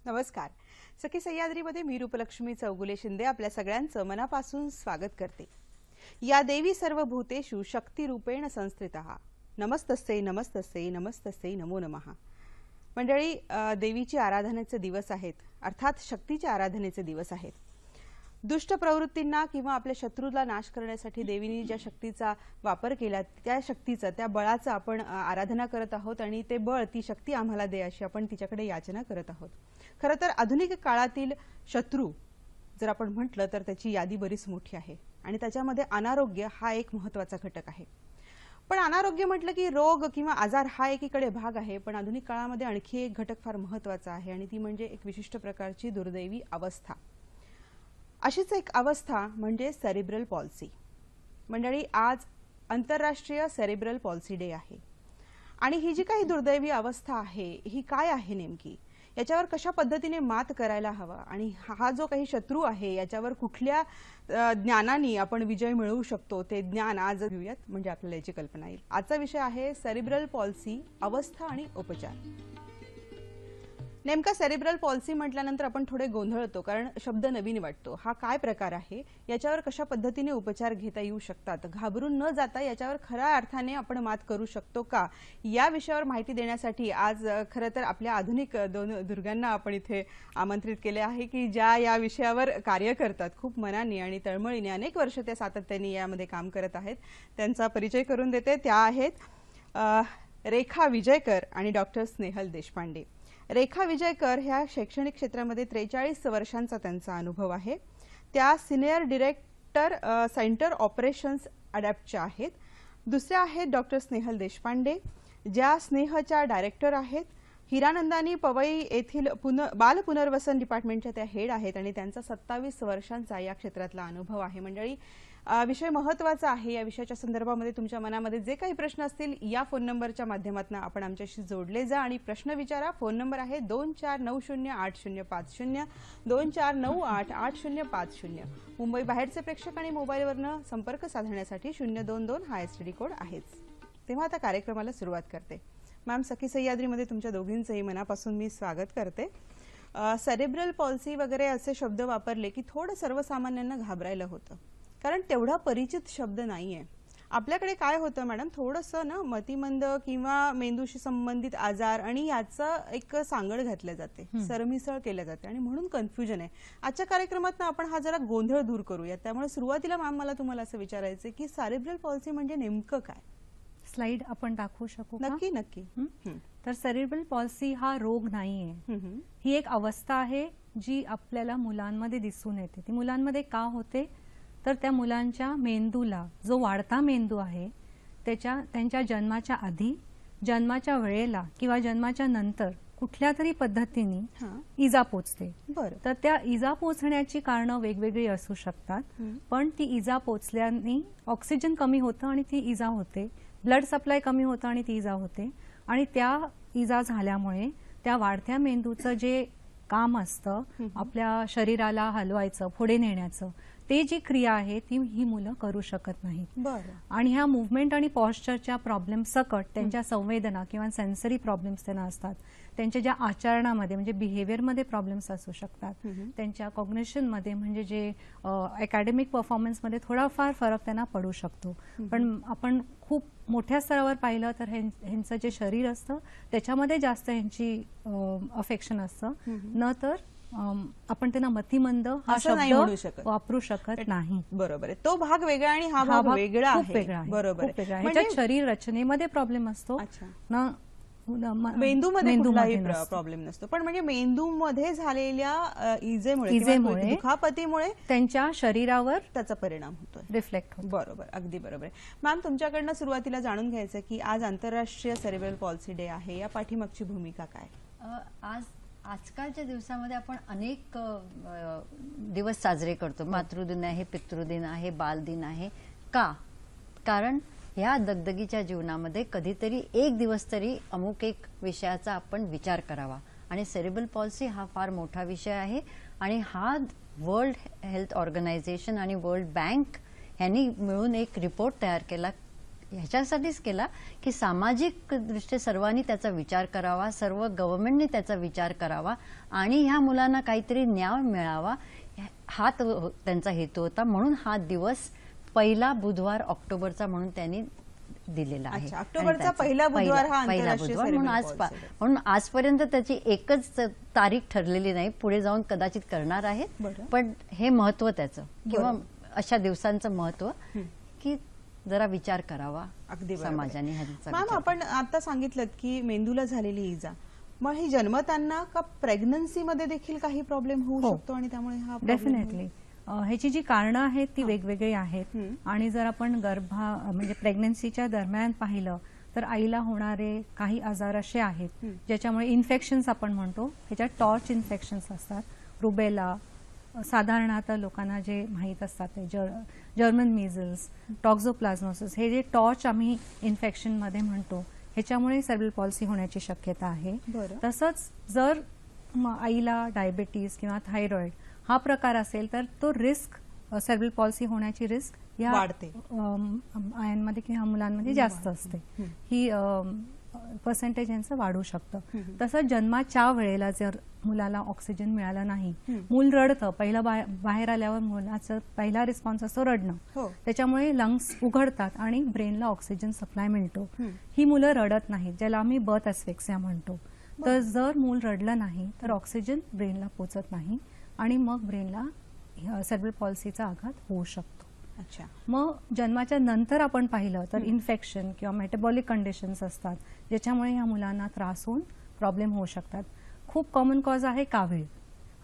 नमस्कार. सखी सह्याद्रीमध्ये मी रूपलक्ष्मी चौगुले शिंदे आपल्या सगळ्यांचं मनापासून स्वागत करते. या देवी सर्व भूतेषु शक्ती रूपेण संस्थितः. नमस्तस्यै नमस्तस्यै नमस्तस्यै नमो नमः. मंडळी, देवीची आराधनेचे दिवस आहेत, अर्थात शक्तीच्या आराधनेचे दिवस आहेत. दुष्ट प्रवृत्तींना किंवा आपल्या शत्रूला नाश करण्यासाठी देवीने ज्या शक्तीचा वापर केला त्या शक्तीचा, त्या बळाचं आपण आराधना करत आहोत आणि ते बळ, ती शक्ती आम्हाला दे अशी आपण तिच्याकडे याचना करत आहोत. खरं तर आधुनिक काळातील शत्रू जर आपण म्हटलं तर त्याची यादी बरीच मोठी आहे आणि त्याच्यामध्ये अनारोग्य हा एक महत्त्वाचा घटक आहे. पण अनारोग्य म्हटलं की रोग किंवा आजार हा एकीकडे भाग आहे, पण आधुनिक काळामध्ये आणखी एक घटक फार महत्त्वाचा आहे आणि ती म्हणजे एक विशिष्ट प्रकारची दुर्दैवी अवस्था. अशीच एक अवस्था म्हणजे सेरिब्रल पॉल्सी. मंडळी, आज आंतरराष्ट्रीय सेरिब्रल पॉल्सी डे आहे आणि ही जी काही दुर्दैवी अवस्था आहे ही काय आहे नेमकी, याच्यावर कशा पद्धतीने मात करायला हवा आणि हा जो काही शत्रू आहे याच्यावर कुठल्या ज्ञानाने आपण विजय मिळवू शकतो ते ज्ञान आज घेऊयात, म्हणजे आपल्याला याची कल्पना येईल. आजचा विषय आहे सेरिब्रल पॉल्सी, अवस्था आणि उपचार. नेमका सेरिब्रल पॉल्सी म्हटल्यानंतर आपण थोडे गोंधळतो, कारण शब्द नवीन वाटतो. हा काय प्रकार आहे, याच्यावर कशा पद्धतीने उपचार घेता येऊ शकतात, घाबरून न जाता याच्यावर खऱ्या अर्थाने आपण मात करू शकतो का, या विषयावर माहिती देण्यासाठी आज खरं तर आपल्या आधुनिक दोन दुर्गांना आपण इथे आमंत्रित केले आहे की ज्या या विषयावर कार्य करतात खूप मनाने आणि तळमळीने. अनेक वर्ष त्या सातत्याने यामध्ये काम करत आहेत. त्यांचा परिचय करून देते. त्या आहेत रेखा विजयकर आणि डॉक्टर स्नेहल देशपांडे. रेखा विजयकर ह्या शैक्षणिक क्षेत्रामध्ये 43 वर्षांचा त्यांचा अनुभव आहे. त्या सिनियर डिरेक्टर सेंटर ऑपरेशन्स अडॅप्टच्या आहेत. दुसऱ्या आहेत डॉक्टर स्नेहल देशपांडे, ज्या स्नेहच्या डायरेक्टर आहेत. हिरानंदानी पवई येथील बाल पुनर्वसन डिपार्टमेंटच्या त्या हेड आहेत आणि त्यांचा 27 वर्षांचा या क्षेत्रातला अनुभव आहे. मंडळी, विषय महत्त्वाचा आहे. या विषयाच्या संदर्भामध्ये तुमच्या मनामध्ये जे काही प्रश्न असतील या फोन नंबरच्या माध्यमातून आपण आमच्याशी जोडले जा आणि प्रश्न विचारा. फोन नंबर आहे 24908050, 24988050. मुंबई बाहेरचे प्रेक्षक आणि मोबाईलवरनं संपर्क साधण्यासाठी 022 हा एसटीडी कोड आहेच. तेव्हा आता कार्यक्रमाला सुरुवात करते. मॅम, सखी सह्याद्रीमध्ये तुमच्या दोघींचंही मनापासून मी स्वागत करते. सेरिब्रल पॉल्सी वगैरे असे शब्द वापरले की थोडं सर्वसामान्यांना घाबरायला होतं, कारण तेवढा परिचित शब्द नाहीये. आपल्याकडे काय होतं मॅडम, थोडंसं ना मतिमंद किंवा मेंदूशी संबंधित आजार आणि याचं एक सांगड घातल्या जाते, सरमिसळ केल्या जाते आणि म्हणून कन्फ्युजन आहे. आजच्या कार्यक्रमात आपण हा जरा गोंधळ दूर करूया. त्यामुळे सुरुवातीला मॅम मला तुम्हाला असं विचारायचं की सेरिब्रल पॉल्सी म्हणजे नेमकं काय? स्लाइड आपण दाखवू शकू का? नक्की नक्की. तर सेरिब्रल पॉल्सी हा रोग नाहीये, ही एक अवस्था आहे जी आपल्याला मुलांमध्ये दिसून येते. ती मुलांमध्ये का होते तर त्या मुलांच्या मेंदूला, जो वाढता मेंदू आहे, त्यांच्या जन्माच्या आधी, जन्माच्या वेळेला किंवा जन्माच्या नंतर कुठल्या तरी पद्धतीने इजा पोचते. तर त्या इजा पोचण्याची कारणं वेगवेगळी असू शकतात, पण ती इजा पोचल्याने ऑक्सिजन कमी होतं आणि ती इजा होते, ब्लड सप्लाय कमी होतं आणि ती इजा होते आणि त्या इजा झाल्यामुळे त्या वाढत्या मेंदूचं जे काम असतं आपल्या शरीराला हलवायचं, पुढे नेण्याचं, ते जी क्रिया आहे ती ही मुलं करू शकत नाहीत. आणि ह्या मुवमेंट आणि पॉस्चरच्या प्रॉब्लेम सकट त्यांच्या संवेदना किंवा सेन्सरी प्रॉब्लेम्स त्यांना असतात. त्यांच्या ज्या आचरणामध्ये म्हणजे बिहेवियरमध्ये प्रॉब्लेम्स असू शकतात. त्यांच्या कॉग्निशनमध्ये म्हणजे जे अकॅडमिक परफॉर्मन्समध्ये थोडाफार फरक त्यांना पडू शकतो. पण आपण खूप मोठ्या स्तरावर पाहिलं तर ह्यांचं जे शरीर असतं त्याच्यामध्ये जास्त ह्यांची अफेक्शन असतं, न तर आपण त्यांना मतिमंद हा शब्द वापरू शकत नाही. बरोबर आहे. तो भाग वेगळा आणि हा भाग वेगळा आहे. बरोबर आहे. ह्याच्यात शरीर रचनेमध्ये प्रॉब्लेम असतो ना, मेंदूमध्ये कुठलाही प्रॉब्लेम नसतो. पण म्हणजे मेंदूमध्ये झालेल्या इजेमुळे, दुखापतीमुळे त्यांच्या शरीरावर त्याचा परिणाम होतोय, रिफ्लेक्ट होतो. बरोबर, अगदी बरोबर आहे. मॅम, तुमच्याकडनं सुरुवातीला जाणून घ्यायचं की आज आंतरराष्ट्रीय सेरिब्रल पॉल्सी डे आहे, या पाठीमागची भूमिका काय? आजकालच्या दिवसामध्ये आपण अनेक दिवस साजरे करतो. मातृदिन आहे, पितृदिन आहे, बालदिन आहे. का? कारण ह्या दगदगीच्या जीवनामध्ये कधीतरी एक दिवस तरी अमुक एक विषयाचा आपण विचार करावा आणि सेरिब्रल पॉल्सी हा फार मोठा विषय आहे आणि हा वर्ल्ड हेल्थ ऑर्गनायझेशन आणि वर्ल्ड बँक यांनी मिळून एक रिपोर्ट तयार केला ह्याच्यासाठीच केला की सामाजिक दृष्ट्या सर्वांनी त्याचा विचार करावा, सर्व गव्हर्नमेंटने त्याचा विचार करावा आणि ह्या मुलांना काहीतरी न्याय मिळावा, हा त्यांचा हेतू होता. म्हणून हा दिवस पहिला बुधवार ऑक्टोबरचा म्हणून त्यांनी दिलेला आहे. ऑक्टोबरचा पहिला बुधवार हा आंतरराष्ट्रीय म्हणून आजपर्यंत त्याची एकच तारीख ठरलेली नाही, पुढे जाऊन कदाचित करणार आहेत. पण हे महत्व त्याचं किंवा अशा दिवसांचं महत्व की जरा विचार करावा समाजाने. मॅम, आपण आता सांगितलं की मेंदूला झालेली इजा, मग ही जन्मताना का प्रेग्नन्सी मध्ये देखील काही प्रॉब्लेम होऊ शकतो आणि त्यामुळे हा डेफिनेटली ह्याची जी कारणं आहेत ती वेगवेगळी आहेत. आणि जर आपण म्हणजे प्रेग्नन्सीच्या दरम्यान पाहिलं तर आईला होणारे काही आजार असे आहेत ज्याच्यामुळे इन्फेक्शन्स आपण म्हणतो, ह्याच्यात टॉर्च इन्फेक्शन्स असतात, रुबेला, साधारणतः लोकांना जे माहीत असतात ते जर्मन मीजल्स, टॉक्झोप्लाझ्मोसिस, हे जे टॉर्च आम्ही इन्फेक्शन मध्ये म्हणतो, ह्याच्यामुळे सेरेब्रल पॉल्सी होण्याची शक्यता आहे. तसंच जर आईला डायबिटीज किंवा थायरॉइड हा प्रकार असेल तर तो रिस्क, सेरेब्रल पॉल्सी होण्याची रिस्क या आयांमध्ये किंवा मुलांमध्ये जास्त असते. ही पर्सेंटेज यांचं वाढू शकतं. तसंच जन्माच्या वेळेला जर मुलाला ऑक्सिजन मिळाला नाही, मूल रडतं, पहिला बाहेर आल्यावर मुलाचा पहिला रिस्पॉन्स असतो रडणं, त्याच्यामुळे लंग्स उघडतात आणि ब्रेनला ऑक्सिजन सप्लाय मिळतो. ही मुलं रडत नाहीत, ज्याला आम्ही बर्थ एस्फिक्सिया म्हणतो. तर जर मूल रडलं नाही तर ऑक्सिजन ब्रेनला पोचत नाही आणि मग ब्रेनला सेरेब्रल पॉल्सीचा आघात होऊ शकतो. मग जन्माच्या नंतर आपण पाहिलं तर इन्फेक्शन किंवा मेटाबॉलिक कंडिशन्स असतात ज्याच्यामुळे ह्या मुलांना त्रास होऊन प्रॉब्लेम होऊ शकतात. खूप कॉमन कॉज आहे कावीळ,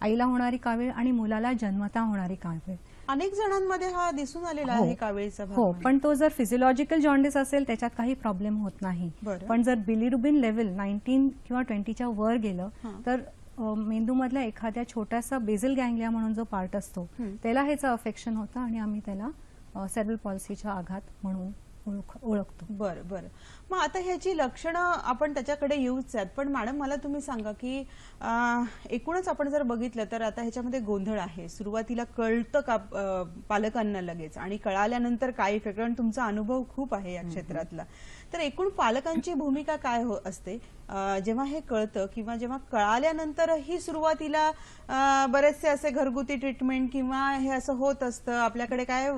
आईला होणारी कावीळ आणि मुलाला जन्मता होणारी कावीळ. अनेक जणांमध्ये हा दिसून आलेला आहे कावीळचा भाग. हो, पण तो जर फिजिओलॉजिकल जॉन्डिस असेल त्याच्यात काही प्रॉब्लेम होत नाही. पण जर बिलिरुबिन लेवल 19 किंवा 20च्या वर गेलं तर मेंदूमधल्या एखाद्या छोटासा बेझल गँग्लिया म्हणून जो पार्ट असतो त्याला ह्याचं अफेक्शन होतं आणि आम्ही त्याला सेरेब्रल पॉल्सीचा आघात म्हणून ओळखतो. बरं बरं. मग आता ह्याची लक्षणं आपण त्याच्याकडे येऊच आहेत, पण मॅडम मला तुम्ही सांगा की एकूणच आपण जर बघितलं तर आता ह्याच्यामध्ये गोंधळ आहे. सुरुवातीला कळतं का पालकांना लगेच, आणि कळाल्यानंतर काय इफेक्ट, कारण तुमचा अनुभव खूप आहे या क्षेत्रातला. तर एकूण पालकांची भूमिका काय असते जेव्हा हे कळतं किंवा जेव्हा कळाल्यानंतरही सुरुवातीला बरेचसे असे घरगुती ट्रीटमेंट किंवा हे असं होत असतं, आपल्याकडे काय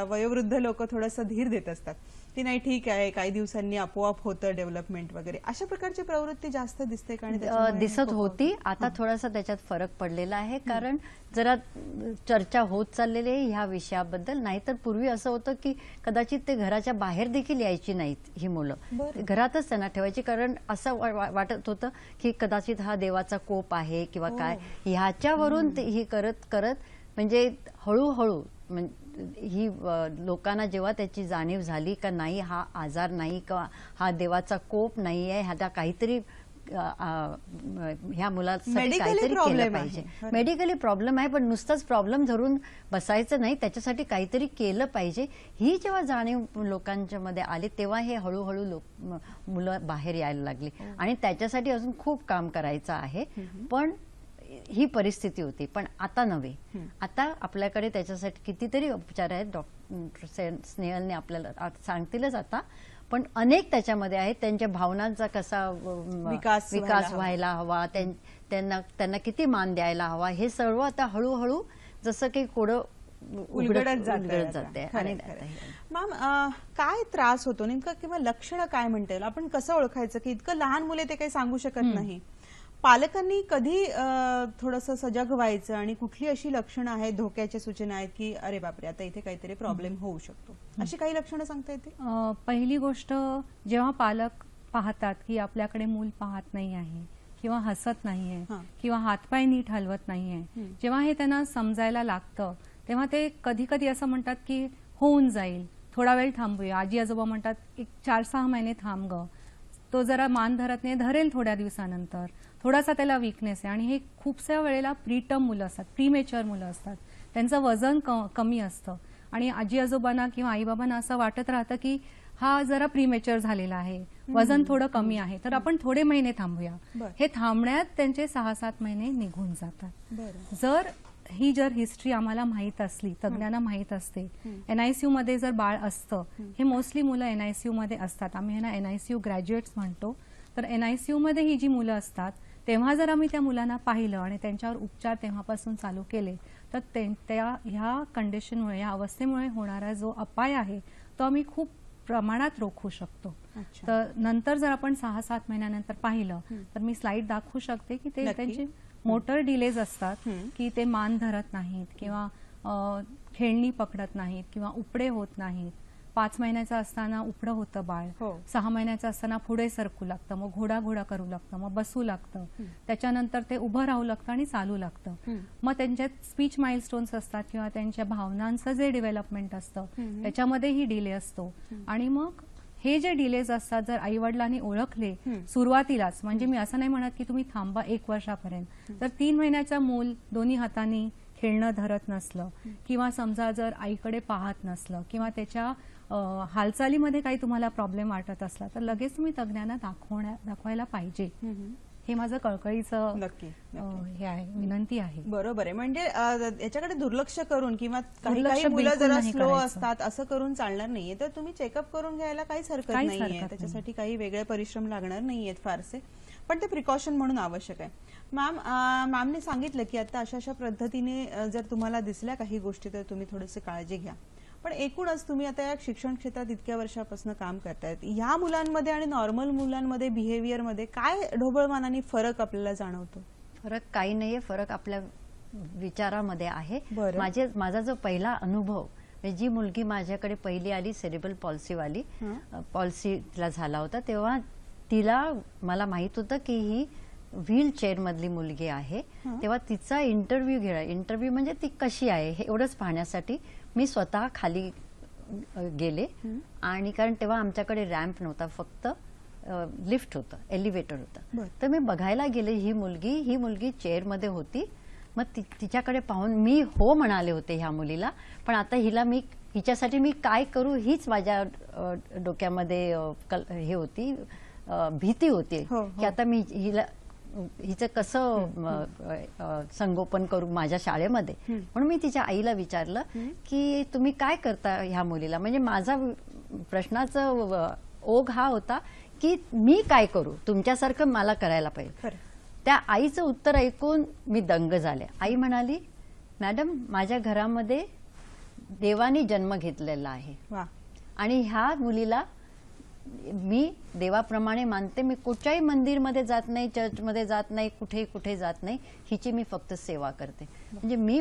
वयोवृद्ध लोक थोडंसं धीर देत असतात की नाही ठीक आहे काही दिवसांनी आपोआप होतं डेव्हलपमेंट वगैरे, अशा प्रकारची प्रवृत्ती जास्त दिसते का? दिसत होती, आता थोडासा त्याच्यात फरक पडलेला आहे, कारण जरा चर्चा होत चाललेली आहे ह्या विषयाबद्दल. नाहीतर पूर्वी असं होतं की कदाचित ते घराच्या बाहेर देखील यायची नाहीत ही मुलं, घरातच त्यांना ठेवायची, कारण असं वाटत होतं की कदाचित हा देवाचा कोप आहे किंवा काय, ह्याच्यावरून ही करत करत म्हणजे हळूहळू ही लोकांना जेव्हा त्याची जाणीव झाली का नाही हा आजार नाही किंवा हा देवाचा कोप नाही आहे, ह्याला काहीतरी ह्या मुलासाठी काहीतरी केलं पाहिजे. मेडिकली प्रॉब्लेम आहे, पण नुसताच प्रॉब्लेम धरून बसायचं नाही, त्याच्यासाठी काहीतरी केलं पाहिजे, ही जेव्हा जाणीव लोकांच्या मध्ये आली तेव्हा हे हळूहळू मुलं बाहेर यायला लागली. आणि त्याच्यासाठी अजून खूप काम करायचं आहे, पण ही परिस्थिती होती. पण आता नव्हे, आता आपल्याकडे त्याच्यासाठी कितीतरी उपचार आहेत, डॉक्टर स्नेहलने आपल्याला सांगतीलच आता, पण अनेक त्याच्यामध्ये आहेत. त्यांच्या भावनांचा कसा विकास व्हायला हवा, त्यांना किती मान द्यायला हवा, हे सर्व आता हळूहळू जसं काही कोडं उलगडत जाते. आणि मॅम, काय त्रास होतो नेमका किंवा लक्षणं काय म्हणता येईल, आपण कसं ओळखायचं की इतकं लहान मुले ते काही सांगू शकत नाही, पालकांनी कधी थोडंसं सजग व्हायचं आणि कुठली अशी लक्षणं आहेत, धोक्याच्या सूचना आहेत की अरे बापरे आता इथे काहीतरी प्रॉब्लेम होऊ शकतो, अशी काही लक्षणं सांगता येतील? पहिली गोष्ट, जेव्हा पालक पाहतात की आपल्याकडे मूल पाहत नाही आहे किंवा हसत नाहीये किंवा हातपाय नीट हलवत नाहीये, जेव्हा हे त्यांना समजायला लागतं तेव्हा ते कधी कधी असं म्हणतात की होऊन जाईल, थोडा वेळ थांबूया. आजी आजोबा म्हणतात एक 4-6 महिने थांब ग, तो जरा मान धरत नाही, धरेल थोड्या दिवसानंतर, थोडासा त्याला वीकनेस आहे. आणि हे खूपशा वेळेला प्रीटर्म मुलं असतात, प्रीमेच्युअर मुलं असतात, त्यांचं वजन कमी असतं आणि आजी आजोबांना किंवा आईबाबांना असं वाटत राहतं की हा जरा प्रीमेच्युअर झालेला आहे, वजन थोडं कमी आहे, तर आपण थोडे महिने थांबूया. हे थांबण्यात त्यांचे 6-7 महिने निघून जातात. जर ही जर हिस्ट्री आम्हाला माहीत असली, तज्ञांना माहीत असते, NICU मध्ये जर बाळ असतं, हे मोस्टली मुलं NICU मध्ये असतात, आम्ही ह्यांना NICU ग्रॅज्युएट्स म्हणतो, तर NICU मध्ये ही जी मुलं असतात तेव्हा जर आम्ही त्या मुलांना पाहिलं आणि त्यांच्यावर उपचार तेव्हापासून चालू केले तर ह्या कंडिशनमुळे, या अवस्थेमुळे होणारा जो अपाय आहे तो आम्ही खूप प्रमाणात रोखू शकतो. तर नंतर जर आपण 6-7 महिन्यानंतर पाहिलं तर मी स्लाइड दाखवू शकते की ते त्यांचे मोटर डिलेज असतात, की ते मान धरत नाहीत किंवा खेळणी पकडत नाहीत किंवा उपडे होत नाहीत. 5 महिन्याचं असताना उपडं होतं बाळ, 6 महिन्याचं असताना पुढे सरकू लागतं, मग घोडा करू लागतं, मग बसू लागतं, त्याच्यानंतर ते उभं राहू लागतं आणि चालू लागतं. मग त्यांच्यात स्पीच माइलस्टोन्स असतात किंवा त्यांच्या भावनांचं जे डेव्हलपमेंट असतं त्याच्यामध्येही डिले असतो. आणि मग हे जे डिलेज असतात जर आई वडिलांनी ओळखले सुरुवातीलाच, म्हणजे मी असं नाही म्हणत की तुम्ही थांबा 1 वर्षापर्यंत, तर 3 महिन्याचं मूल दोन्ही हातांनी खेळणं धरत नसलं किंवा समजा जर आईकडे पाहत नसलं किंवा त्याच्या हालचालीमध्ये काही तुम्हाला प्रॉब्लेम वाटत असला तर लगेच तुम्ही तज्ञांना दाखवायला पाहिजे. हे माझं कळकळीचं हे आहे, विनंती आहे. बरोबर आहे. म्हणजे याच्याकडे दुर्लक्ष करून किंवा काही मुलं जरा स्लो असतात असं करून चालणार नाहीये, तर तुम्ही चेकअप करून घ्यायला काहीच हरकत नाहीये. त्याच्यासाठी काही वेगळे परिश्रम लागणार नाहीयेत फारसे, पण ते प्रिकॉशन म्हणून आवश्यक आहे. मॅमने सांगितलं की आता अशा पद्धतीने जर तुम्हाला दिसल्या काही गोष्टी तर तुम्ही थोडीशी काळजी घ्या. पण एकूणच तुम्ही आता या शिक्षण क्षेत्रात इतक्या वर्षापासून काम करतायत, ह्या मुलांमध्ये आणि नॉर्मल मुलांमध्ये बिहेवियरमध्ये काय ढोबळमानाने फरक आपल्याला जाणवतो? फरक काही नाहीये, फरक आपल्या विचारामध्ये आहे. माझा जो पहिला अनुभव, जी मुलगी माझ्याकडे पहिली आली सेरेब्रल पॉल्सीवाली, पॉल्सी तिला झाला होता, तेव्हा तिला मला माहित होतं की ही व्हीलचेअर मधली मुलगी आहे. तेव्हा तिचा इंटरव्ह्यू म्हणजे ती कशी आहे हे एवढंच पाहण्यासाठी मी स्वतः खाली गेले. आणि कारण तेव्हा आमच्याकडे रॅम्प नव्हता, फक्त लिफ्ट होतं, एलिव्हेटर होतं. तर मी बघायला गेले, ही मुलगी चेअरमध्ये होती. मग तिच्याकडे पाहून मी हो म्हणाले होते ह्या मुलीला, पण आता हिच्यासाठी मी काय करू हीच माझ्या डोक्यामध्ये हे होती, भीती होती की आता मी हिचं कसं संगोपन करू माझ्या शाळेमध्ये. म्हणून मी तिच्या आईला विचारलं की तुम्ही काय करता ह्या मुलीला, म्हणजे माझा प्रश्नाचा ओघ हा होता की मी काय करू, तुमच्यासारखं मला करायला पाहिजे. त्या आईचं उत्तर ऐकून मी दंग झाले. आई म्हणाली, मॅडम माझ्या घरामध्ये देवानी जन्म घेतलेला आहे आणि ह्या मुलीला मी देवाप्रमाणे मानते. मी कुठच्याही मंदिरमध्ये जात नाही, चर्चमध्ये जात नाही, कुठे जात नाही, हिची मी फक्त सेवा करते. म्हणजे मी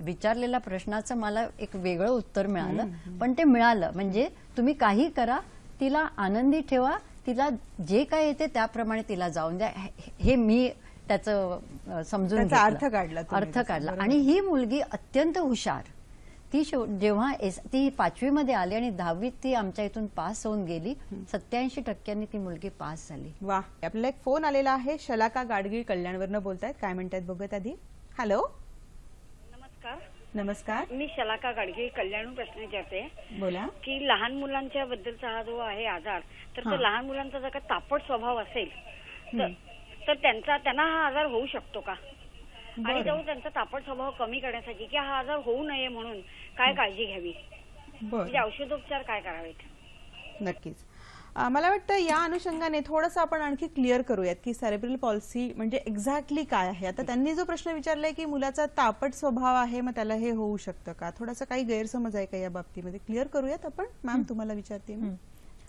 विचारलेल्या प्रश्नाचं मला एक वेगळं उत्तर मिळालं, पण ते मिळालं. म्हणजे तुम्ही काही करा, तिला आनंदी ठेवा, तिला जे काय येते त्याप्रमाणे तिला जाऊन द्या, हे मी त्याचं समजून अर्थ काढला. आणि ही मुलगी अत्यंत हुशार. ती जेव्हा ती 5वी मध्ये आली आणि 10वीत ती आमच्या इथून पास होऊन गेली. 87% ती मुलगी पास झाली. वा. आपल्याला एक फोन आलेला आहे, शलाका गाडगीळ कल्याणवरनं बोलतायत. काय म्हणतात बघत आधी. हॅलो. नमस्कार. मी शलाका गाडगीळ कल्याणहून प्रश्न विचारते. बोला. की लहान मुलांच्या बद्दलचा हा जो आहे आजार, तर तो लहान मुलांचा जर का तापट स्वभाव असेल तर त्यांना हा आजार होऊ शकतो का? आणि तो त्यांचा तापट स्वभाव कमी करण्यासाठी की हा आजार होऊ नये म्हणून काय काळजी घ्यावी, म्हणजे औषधोपचार काय करावेत? नक्कीच. मला वाटतं या अनुषंगाने थोडंसं आपण आणखी क्लिअर करूयात की सेरेब्रल पॉल्सी म्हणजे एक्झॅक्टली काय आहे. आता त्यांनी जो प्रश्न विचारलाय की मुलाचा तापट स्वभाव आहे, मग त्याला हे होऊ शकतं का, थोडासा काही गैरसमज आहे का या बाबतीमध्ये, क्लिअर करूयात आपण. मॅम तुम्हाला विचारते.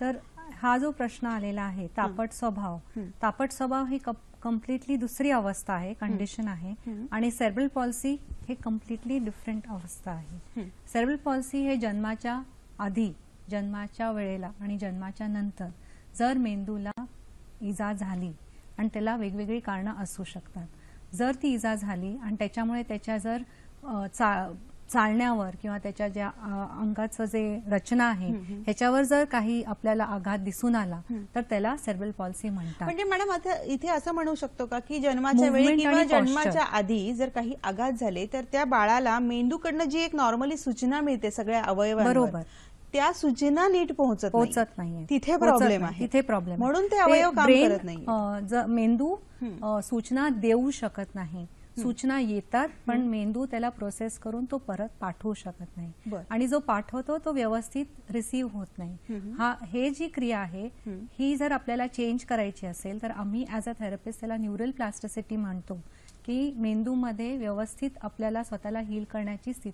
तर हा जो प्रश्न आलेला आहे तापट स्वभाव ही कम्प्लिटली दुसरी अवस्था आहे, कंडिशन आहे. आणि सेरेब्रल पॉल्सी हे कम्प्लिटली डिफरंट अवस्था आहे. सेरेब्रल पॉल्सी हे जन्माच्या आधी, जन्माच्या वेळेला आणि जन्माच्या नंतर जर मेंदूला इजा झाली, आणि त्याला वेगवेगळी कारणं असू शकतात. जर ती इजा झाली आणि त्याच्यामुळे त्याच्या जर चालण्यावर किंवा त्याच्या ज्या अंगाचं जे रचना आहे ह्याच्यावर जर काही आपल्याला आघात दिसून आला तर त्याला सेरेब्रल पॉल्सी म्हणतात. म्हणजे मॅडम आता इथे असं म्हणू शकतो का की जन्माच्या वेळी किंवा जन्माच्या आधी जर काही आघात झाले तर त्या बाळाला मेंदूकडनं जी एक नॉर्मली सूचना मिळते सगळ्या अवयवांवर, त्या सूचना नीट पोहोचत नाही, तिथे प्रॉब्लेम आहे. म्हणून ते अवयव काम करत नाही. मेंदू सूचना देऊ शकत नाही, सूचना येतात पण मेंदू त्याला प्रोसेस करून तो परत पाठवू शकत नाही बरं. आणि जो पाठवतो तो व्यवस्थित रिसीव्ह होत नाही. हे जी क्रिया आहे ही जर आपल्याला चेंज करायची असेल तर आम्ही ऍज अ थेरपिस्ट त्याला न्यूरल प्लास्टिसिटी म्हणतो, की मेंदूमध्ये व्यवस्थित आपल्याला स्वतःला हील करण्याची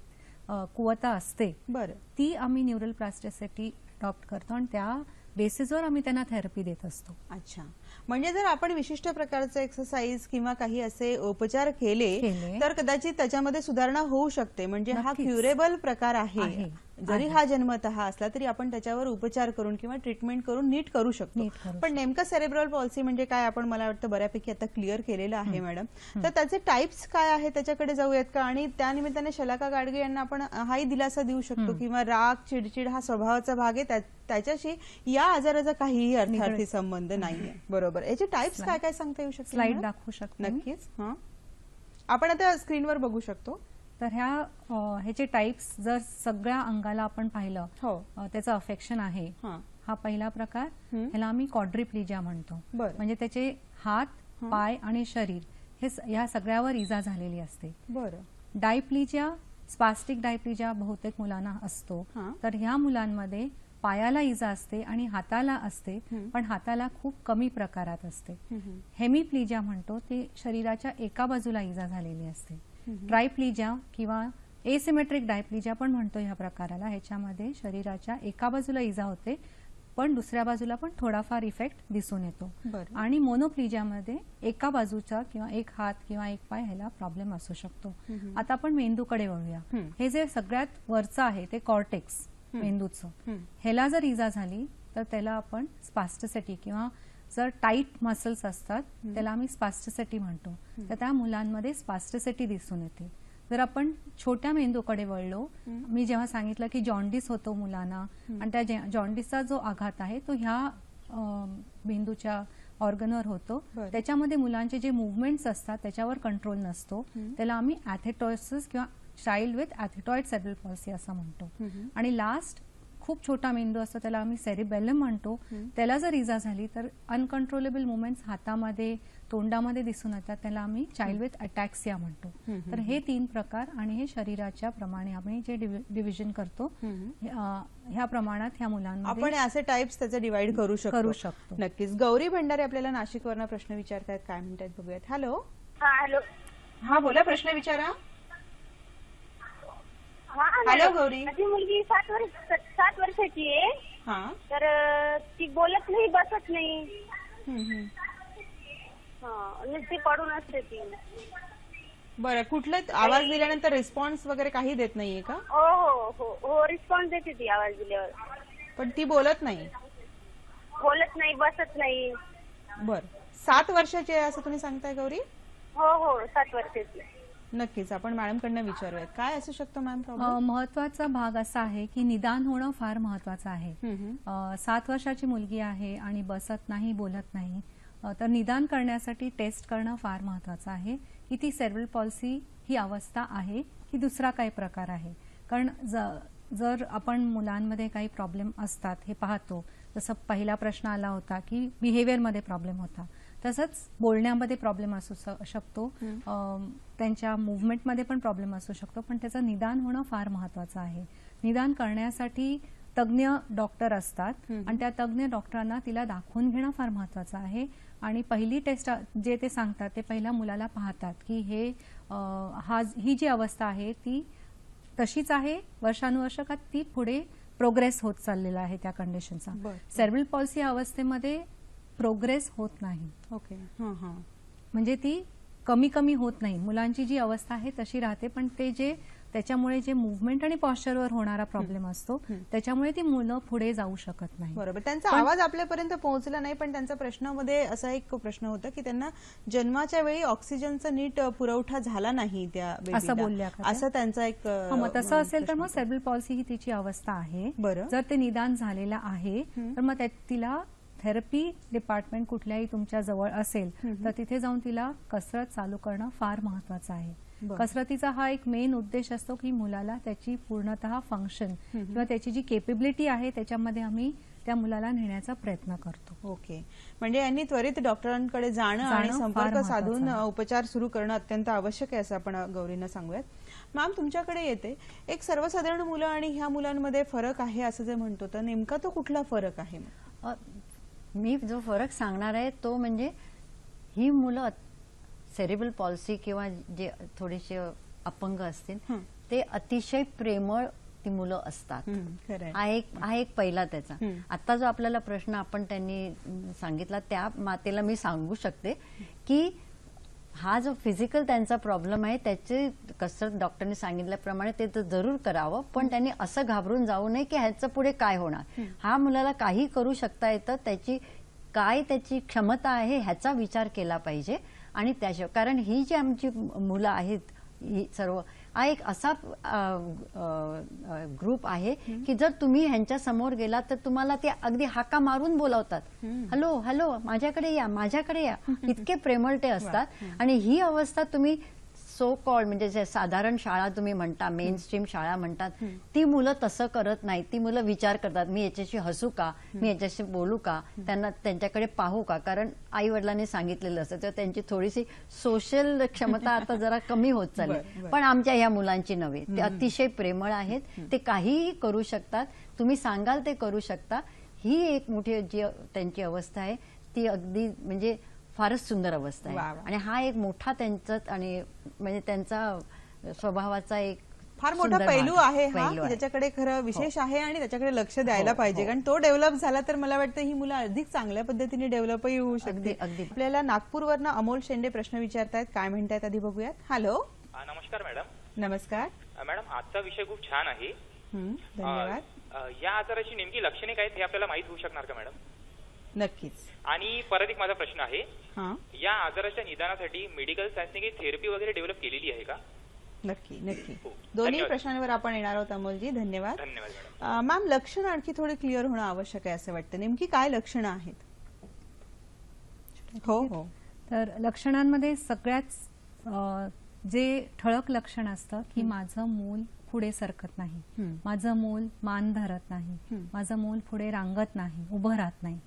कुवता असते. बरं. ती आम्ही न्यूरल प्लास्टिसिटी अडॉप्ट करतो आणि त्या बेसिसवर आम्ही त्यांना थेरपी देत असतो. अच्छा, म्हणजे जर आपण विशिष्ट प्रकारचे एक्सरसाइज किंवा काही असे उपचार केले तर कदाचित त्याच्यामध्ये सुधारणा होऊ शकते. म्हणजे हा नक्कीच. क्युरेबल प्रकार आहे. आहे. जरी हा जन्मतः असला तरी आपण त्याच्यावर उपचार करून किंवा ट्रीटमेंट करून नीट करू शकतो. पण नेमकं सेरेब्रल पॉल्सी म्हणजे काय आपण मला वाटतं बऱ्यापैकी आता क्लिअर केलेलं आहे मॅडम. तर त्याचे टाइप्स काय आहे त्याच्याकडे जाऊयात का? आणि त्यानिमित्ताने शलाका गाडगे यांना आपण हाही दिलासा देऊ शकतो किंवा राग चिडचिड हा स्वभावाचा भाग आहे, त्याच्याशी या आजाराचा काहीही अर्थार्थी संबंध नाहीये. बरोबर. याचे टाइप्स काय काय सांगता येऊ शकतात? स्लाइड दाखवू शकतो. नक्कीच. हा, आपण आता स्क्रीनवर बघू शकतो. तर ह्याचे टाइप्स जर सगळ्या अंगाला आपण पाहिलं त्याचं अफेक्शन आहे. हा पहिला प्रकार, ह्याला आम्ही क्वाड्रिप्लिजिया म्हणतो. म्हणजे त्याचे हात, पाय आणि शरीर ह्या सगळ्यावर इजा झालेली असते. बरं. डायप्लिजिया, स्पास्टिक डायप्लिजिया बहुतेक मुलांना असतो. तर ह्या मुलांमध्ये पायाला इजा असते आणि हाताला असते, पण हाताला खूप कमी प्रकारात असते. हेमिप्लिजिया म्हणतो, ते शरीराच्या एका बाजूला इजा झालेली असते. ट्रायप्लिजिया किंवा एसिमेट्रिक डायप्लिजिया पण म्हणतो ह्या प्रकाराला. ह्याच्यामध्ये शरीराच्या एका बाजूला इजा होते पण दुसऱ्या बाजूला पण थोडाफार इफेक्ट दिसून येतो. आणि मोनोप्लिजियामध्ये एका बाजूचा किंवा एक हात किंवा एक पाय ह्याला प्रॉब्लेम असू शकतो. आता आपण मेंदूकडे वळूया. हे जे सगळ्यात वरचं आहे ते कॉर्टेक्स मेंदूचं, ह्याला जर इजा झाली तर त्याला आपण स्पास्टिसिटी किंवा जर टाईट मसल्स असतात त्याला आम्ही स्पास्टिसिटी म्हणतो. तर त्या मुलांमध्ये स्पास्टिसिटी दिसून येते. जर आपण छोट्या मेंदूकडे वळलो, मी जेव्हा सांगितलं की जॉन्डिस होतो मुलांना आणि त्या जॉन्डिसचा जो आघात आहे तो ह्या मेंदूच्या ऑर्गनवर होतो, त्याच्यामध्ये मुलांचे जे मुवमेंट्स असतात त्याच्यावर कंट्रोल नसतो. त्याला आम्ही ऍथेटॉयसिस किंवा चाइल्ड विथ ऍथेटॉइड सेरेब्रल पॉल्सी असं म्हणतो. आणि लास्ट खूप छोटा मेंदू असतो त्याला आम्ही सेरिबेलम म्हणतो. त्याला जर इजा झाली तर अनकंट्रोलेबल मुवमेंट्स हातामध्ये तोंडामध्ये दिसून येतात, त्याला आम्ही चाइल्ड विथ अटॅक्सिया म्हणतो. तर हे 3 प्रकार आणि हे शरीराच्या प्रमाणे आम्ही जे डिव्हिजन करतो ह्या प्रमाणात ह्या मुलांमध्ये आपण असे टाइप्स त्याचे डिवाइड करू शकतो. नक्कीच. गौरी भंडारे आपल्याला नाशिकवरनं प्रश्न विचारतायत, काय म्हणतात बघूयात. हॅलो. हॅलो. हा, बोला, प्रश्न विचारा. हॅलो गौरी. माझी मुलगी 7 वर्षाची आहे. तर ती बोलत नाही, बसत नाही, नुसती पडून असते ती. बरं. कुठलं आवाज दिल्यानंतर रिस्पॉन्स वगैरे काही देत नाहीये का? हो हो हो हो, रिस्पॉन्स देते ती आवाज दिल्यावर, पण ती बोलत नाही. बोलत नाही, बसत नाही. बरं. 7 वर्षाची आहे असं तुम्ही सांगताय गौरी? हो हो, 7 वर्षाची. नक्कीच आपण मॅडमकडनं विचारूयात काय असू शकतो मॅम प्रॉब्लेम. महत्वाचा भाग असा आहे की निदान होणं फार महत्वाचं आहे. 7 वर्षाची मुलगी आहे आणि बसत नाही, बोलत नाही, तर निदान करण्यासाठी टेस्ट करणं फार महत्वाचं आहे की ती सेरेब्रल पॉल्सी ही अवस्था आहे की दुसरा काही प्रकार आहे. कारण जर आपण मुलांमध्ये काही प्रॉब्लेम असतात हे पाहतो, जसं पहिला प्रश्न आला होता की बिहेवियरमध्ये प्रॉब्लेम होता, तसंच बोलण्यामध्ये प्रॉब्लेम असू शकतो, त्यांच्या मुवमेंटमध्ये पण प्रॉब्लेम असू शकतो, पण त्याचं निदान होणं फार महत्वाचं आहे. निदान करण्यासाठी तज्ञ डॉक्टर असतात आणि त्या तज्ञ डॉक्टरांना तिला दाखवून घेणं फार महत्वाचं आहे. आणि पहिली टेस्ट जे ते सांगतात ते पहिल्या मुलाला पाहतात की ही जी अवस्था आहे ती तशीच आहे वर्षानुवर्ष का ती पुढे प्रोग्रेस होत चाललेला आहे त्या कंडिशनचा. सेरेब्रल पॉल्सी अवस्थेमध्ये प्रोग्रेस होत नाही. ओके. म्हणजे ती कमी कमी होत नाही, मुलांची जी अवस्था आहे तशी राहते, पण ते त्याच्यामुळे जे मुवमेंट आणि पॉश्चरवर होणारा प्रॉब्लेम असतो त्याच्यामुळे ती मुलं पुढे जाऊ शकत नाही. बरोबर. त्यांचा आवाज आपल्यापर्यंत पोहोचला नाही, पण त्यांच्या प्रश्नामध्ये असा एक प्रश्न होता की त्यांना जन्माच्या वेळी ऑक्सिजनचा नीट पुरवठा झाला नाही त्या बेबीला, असं बोलल्या का? असं त्यांचा एक मग तसं असेल तर मग सेरेब्रल पॉल्सी ही तिची अवस्था आहे. जर ते निदान झालेलं आहे तर मग तिला थेरपी डिपार्टमेंट कुठल्याही तुमच्या जवळ असेल तर तिथे जाऊन तिला कसरत चालू करणं फार महत्वाचं आहे. कसरतीचा हा एक मेन उद्देश असतो की मुलाला त्याची पूर्णतः फंक्शन किंवा त्याची जी केपेबिलिटी आहे त्याच्यामध्ये आम्ही त्या मुलाला नेण्याचा प्रयत्न करतो. ओके, म्हणजे यांनी त्वरित डॉक्टरांकडे जाणं आणि फार संपर्क महत्त्वाचं साधून आहे. उपचार सुरू करणं अत्यंत आवश्यक आहे असं आपण गौरींना सांगूयात. मॅम, तुमच्याकडे येते एक सर्वसाधारण मुलं आणि ह्या मुलांमध्ये फरक आहे असं जे म्हणतो, तर नेमका तो कुठला फरक आहे? मी जो फरक सांगणार आहे तो म्हणजे ही मुलं सेरिब्रल पॉल्सी किंवा जे थोडेसे अपंग असतील ते अतिशय प्रेमळ ती मुलं असतात. हा एक पहिला त्याचा. आता जो आपल्याला प्रश्न आपण त्यांनी सांगितला त्या मातेला मी सांगू शकते की हा जो फिजिकल त्यांचा प्रॉब्लेम आहे त्याची कसरत डॉक्टरने सांगितल्याप्रमाणे ते तर जरूर करावं, पण त्यांनी असं घाबरून जाऊ नये की ह्याचं पुढे काय होणार. हा मुलाला काही करू शकता येतं, त्याची क्षमता आहे ह्याचा विचार केला पाहिजे. आणि त्याशिवाय कारण ही जी आमची मुलं आहेत ही सर्व हा एक असा ग्रुप आहे की जर तुम्ही ह्यांच्या समोर गेला तर तुम्हाला ते अगदी हाका मारून बोलावतात, हॅलो हॅलो माझ्याकडे या माझ्याकडे या, इतके प्रेमळ ते असतात. आणि ही अवस्था तुम्ही सो कॉल्ड म्हणजे जे साधारण शाळा तुम्ही म्हणता, मेन स्ट्रीम शाळा म्हणतात, ती मुलं तसं करत नाही. ती मुलं विचार करतात मी याच्याशी हसू का, मी याच्याशी बोलू का, त्यांच्याकडे पाहू का, कारण आई वडिलांनी सांगितलेलं असतं. तर त्यांची थोडीशी सोशल क्षमता आता जरा कमी होत चालली. पण आमच्या ह्या मुलांची नव्हे, ते अतिशय प्रेमळ आहेत, ते काहीही करू शकतात, तुम्ही सांगाल ते करू शकता. ही एक मोठी जी त्यांची अवस्था आहे ती अगदी म्हणजे फारच सुंदर अवस्था आहे. आणि हा एक मोठा त्यांचा आणि म्हणजे त्यांचा स्वभावाचा एक फार मोठा पैलू आहे हा, ज्याच्याकडे खरं विशेष आहे आणि त्याच्याकडे लक्ष द्यायला पाहिजे. कारण तो डेव्हलप झाला तर मला वाटतं ही मुलं अधिक चांगल्या पद्धतीने डेव्हलपही होऊ शकते. आपल्याला नागपूरवरनं अमोल शेंडे प्रश्न विचारतायत, काय म्हणतायत आधी बघूयात. हॅलो, नमस्कार मॅडम. नमस्कार मॅडम, आजचा विषय खूप छान आहे. धन्यवाद. या आजाराची नेमकी लक्षणे काय हे आपल्याला माहित होऊ शकणार का मॅडम? नक्कीच. आणि परत एक माझा प्रश्न आहे, या आजाराच्या निदानासाठी मेडिकल सायन्सने काही थेरपी वगैरे डेव्हलप केलेली आहे का? नक्की नक्की. दोन्ही प्रश्नांवर आपण येणार आहोत अमोलजी. धन्यवाद. धन्यवाद मॅम, लक्षणं आणखी थोडी क्लिअर होणं आवश्यक आहे असं वाटतं. नेमकी काय लक्षणं आहेत? हो हो. तर लक्षणांमध्ये सगळ्यात जे ठळक लक्षण असतं की माझं मूल पुढे सरकत नाही, माझं मूल मान धरत नाही, माझं मूल पुढे रांगत नाही, उभं राहत नाही.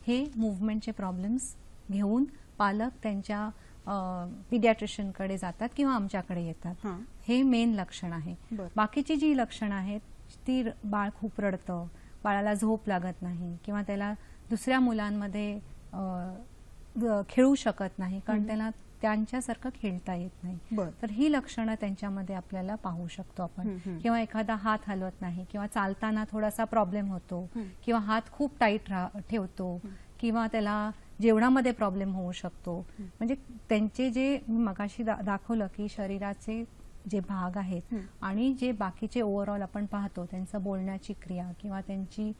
हे मुवमेंटचे प्रॉब्लेम्स घेऊन पालक त्यांच्या पिडियाट्रिशियनकडे जातात किंवा आमच्याकडे येतात. हे मेन लक्षण आहे. बाकीची जी लक्षणं आहेत ती बाळ खूप रडतं, बाळाला झोप लागत नाही किंवा त्याला दुसऱ्या मुलांमध्ये खेळू शकत नाही कारण त्याला त्यांच्यासारखं खेळता येत नाही. तर ही लक्षणं त्यांच्यामध्ये आपल्याला पाहू शकतो आपण. किंवा एखादा हात हलवत नाही किंवा चालताना थोडासा प्रॉब्लेम होतो किंवा हात खूप टाईट ठेवतो किंवा त्याला जेवणामध्ये प्रॉब्लेम होऊ शकतो. म्हणजे त्यांचे जे मगाशी दाखवलं की शरीराचे जे भाग आहेत आणि जे बाकीचे ओव्हरऑल आपण पाहतो त्यांचं बोलण्याची क्रिया किंवा त्यांची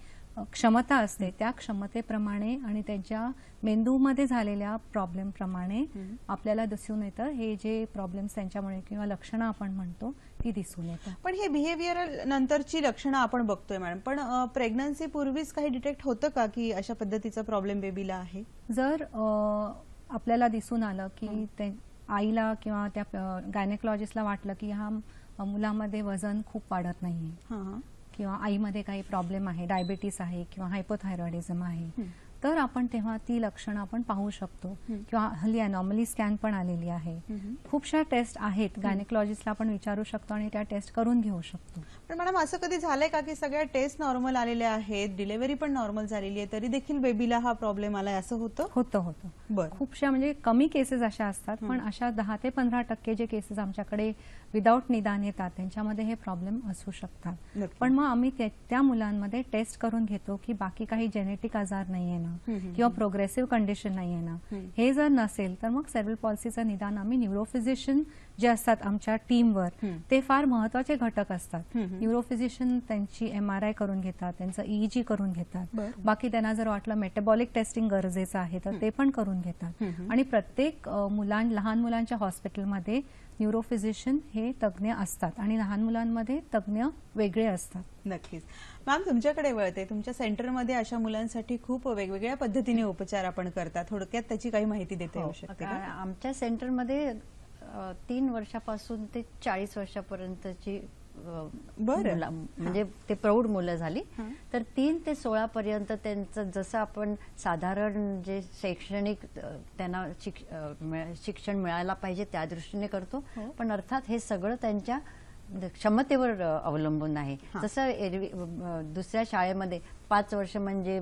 क्षमता असते त्या क्षमतेप्रमाणे आणि त्यांच्या मेंदूमध्ये झालेल्या प्रॉब्लेम प्रमाणे आपल्याला दिसून येतं हे जे प्रॉब्लेम्स त्यांच्यामुळे किंवा लक्षणं आपण म्हणतो ती दिसून येतात. पण हे बिहेवियरल नंतरची लक्षणं आपण बघतोय मॅडम, पण प्रेग्नन्सी पूर्वीच काही डिटेक्ट होतं का की अशा पद्धतीचा प्रॉब्लेम बेबीला आहे? जर आपल्याला दिसून आलं की आईला किंवा त्या गायनेकॉलॉजिस्टला वाटलं की ह्या मुलामध्ये वजन खूप वाढत नाहीये किंवा आईमध्ये काही प्रॉब्लेम आहे, डायबिटीस आहे किंवा हायपोथायरॉइडिझम आहे, तर आपण तेव्हा ती लक्षणं आपण पाहू शकतो. किंवा हल्ली अनॉमली स्कॅन पण आलेली आहे. खूपशा टेस्ट आहेत, गायनेकॉलॉजिस्टला आपण विचारू शकतो आणि त्या टेस्ट करून घेऊ शकतो. पण मॅडम, असं कधी झालंय का की सगळ्या टेस्ट नॉर्मल आलेल्या आहेत, डिलिव्हरी पण नॉर्मल झालेली आहे, तरी देखील बेबीला हा प्रॉब्लेम आलाय असं होतं? होतं. खूपशा म्हणजे कमी केसेस अशा असतात, पण अशा 10 ते 15% जे केसेस आमच्याकडे विदाऊट निदान येतात त्यांच्यामध्ये हे प्रॉब्लेम असू शकतात. पण मग आम्ही त्या मुलांमध्ये टेस्ट करून घेतो की बाकी काही जेनेटिक आजार नाहीये ना किंवा प्रोग्रेसिव्ह कंडिशन नाहीये ना. हे जर नसेल तर मग सेरेब्रल पॉल्सीचं निदान आम्ही न्यूरोफिजिशियन जे असतात आमच्या टीमवर ते फार महत्वाचे घटक असतात. न्यूरोफिजिशियन त्यांची MRI करून घेतात, त्यांचं EEG करून घेतात. बाकी त्यांना जर वाटलं मेटाबॉलिक टेस्टिंग गरजेचं आहे तर ते पण करून घेतात. आणि प्रत्येक लहान मुलांच्या हॉस्पिटलमध्ये न्यूरोफिजिशियन हे तज्ज्ञ असतात आणि लहान मुलांमध्ये तज्ज्ञ वेगळे असतात. नक्कीच. मॅम, तुमच्याकडे वळते, तुमच्या सेंटरमध्ये अशा मुलांसाठी खूप वेगवेगळ्या पद्धतीने उपचार आपण करता, थोडक्यात त्याची काही माहिती देता येऊ शकते का? आमच्या सेंटरमध्ये 3 वर्षापासून ते 40 वर्षापर्यंतची म्हणजे ते प्रौढ मुलं झाली. तर 3 ते 16 पर्यंत त्यांचं जसं आपण साधारण जे शैक्षणिक त्यांना शिक्षण मिळायला पाहिजे त्या दृष्टीने करतो, पण अर्थात हे सगळं त्यांच्या क्षमतेवर अवलंबून आहे. जसं दुसऱ्या शाळेमध्ये 5 वर्ष म्हणजे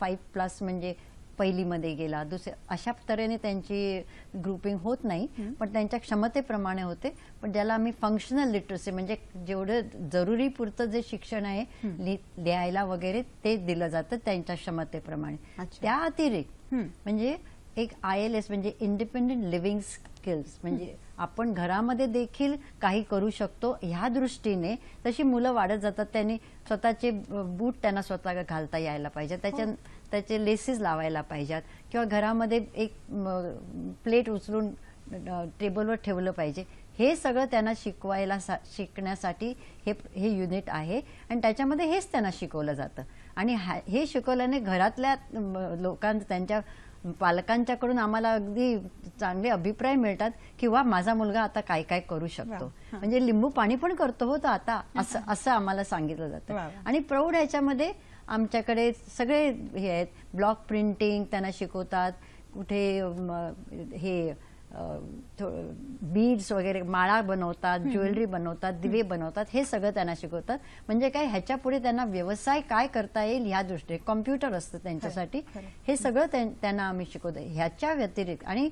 5+ म्हणजे पहिलीमध्ये गेला, अशा तऱ्हेने त्यांची ग्रुपिंग होत नाही, पण त्यांच्या क्षमतेप्रमाणे होते. पण ज्याला आम्ही फंक्शनल लिटरसी म्हणजे जेवढं जरुरी पुरतं जे शिक्षण आहे लिहायला वगैरे ते दिलं जातं त्यांच्या क्षमतेप्रमाणे. त्या अतिरिक्त म्हणजे एक ILS म्हणजे इंडिपेंडेंट लिव्हिंग स्किल्स, म्हणजे आपण घरामध्ये देखील काही करू शकतो ह्या दृष्टीने तशी मुलं वाढत जातात. त्यांनी स्वतःचे बूट त्यांना स्वतः घालता यायला पाहिजे, त्याचे लेसेस लावायला पाहिजेत, किंवा घरामध्ये एक प्लेट उचलून टेबलवर ठेवलं पाहिजे. हे सगळं त्यांना शिकण्यासाठी हे युनिट आहे आणि त्याच्यामध्ये हेच त्यांना शिकवलं जातं. आणि हे शिकवल्याने घरातल्या लोकांना त्यांच्या पालकांच्याकडून आम्हाला अगदी चांगले अभिप्राय मिळतात किंवा माझा मुलगा आता काय काय करू शकतो, म्हणजे लिंबू पाणी पण करतो होतो आता, असं आम्हाला सांगितलं जातं. आणि प्रौढ ह्याच्यामध्ये आमच्याकडे सगळे हे आहेत, ब्लॉक प्रिंटिंग त्यांना शिकवतात, कुठे हे बीड्स वगैरे माळा बनवतात, ज्वेलरी बनवतात, दिवे बनवतात, हे सगळं त्यांना शिकवतात. म्हणजे काय ह्याच्या पुढे त्यांना व्यवसाय काय करता येईल ह्या दृष्टीने कॉम्प्युटर असतं त्यांच्यासाठी, हे सगळं त्यांना आम्ही शिकवतो. ह्याच्या व्यतिरिक्त आणि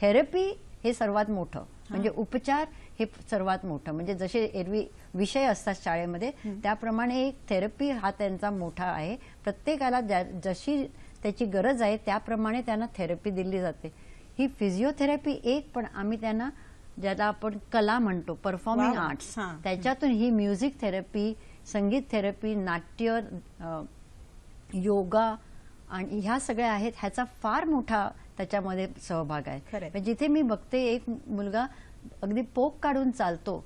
थेरपी हे सर्वात मोठं, म्हणजे उपचार हे सर्वात मोठं, म्हणजे जसे एरवी विषय असतात शाळेमध्ये त्याप्रमाणे एक थेरपी हा त्यांचा मोठा आहे. प्रत्येकाला जशी त्याची गरज आहे त्याप्रमाणे त्यांना थेरपी दिली जाते. ही फिजिओथेरपी एक, पण आम्ही त्यांना ज्याला आपण कला म्हणतो परफॉर्मिंग आर्ट्स, त्याच्यातून ही म्युझिक थेरपी, संगीत थेरपी, नाट्य, योगा आणि ह्या सगळ्या आहेत. ह्याचा फार मोठा त्याच्यामध्ये सहभाग आहे. जिथे मी बघते एक मुलगा अगदी पोक काढून चालतो,